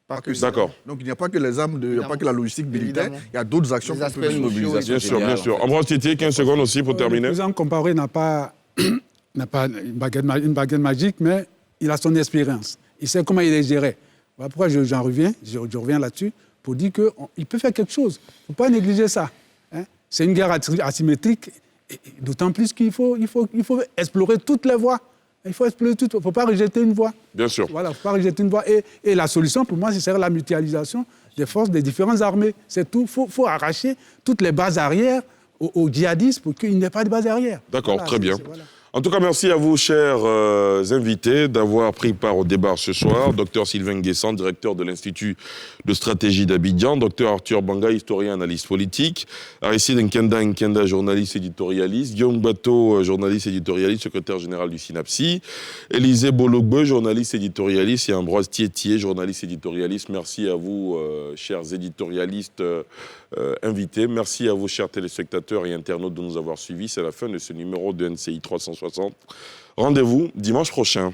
Pas que. D'accord. Donc il n'y a pas que les armes, il n'y a pas que la logistique militaire, il y a d'autres actions qu'on peut aspects mobiliser. Bien sûr. Ambroise Tétier, 15 secondes aussi pour terminer. Le président Compaoré n'a pas une baguette magique, mais il a son expérience. Il sait comment il est géré. Voilà pourquoi je reviens là-dessus, pour dire qu'il peut faire quelque chose. Il ne faut pas négliger ça. Hein. C'est une guerre asymétrique, d'autant plus qu'il faut explorer toutes les voies. Il faut explorer toutes. Il ne faut pas rejeter une voie. Bien sûr. Voilà, il ne faut pas rejeter une voie. Et la solution, pour moi, ce serait la mutualisation des forces des différentes armées. C'est tout. Il faut arracher toutes les bases arrière aux djihadistes pour qu'il n'y ait pas de base arrière. D'accord, voilà, très bien. Voilà. En tout cas, merci à vous, chers invités, d'avoir pris part au débat ce soir. Docteur Sylvain Guessant, directeur de l'Institut de stratégie d'Abidjan. Docteur Arthur Banga, historien, analyste politique. Aristide Nkenda, journaliste éditorialiste. Guillaume Bateau, journaliste éditorialiste, secrétaire général du SYNAPSI. Élisée Bologbe, journaliste éditorialiste. Et Ambroise Tétier, journaliste éditorialiste. Merci à vous, chers éditorialistes invités. Merci à vous, chers téléspectateurs et internautes, de nous avoir suivis. C'est la fin de ce numéro de NCI 360. Rendez-vous dimanche prochain.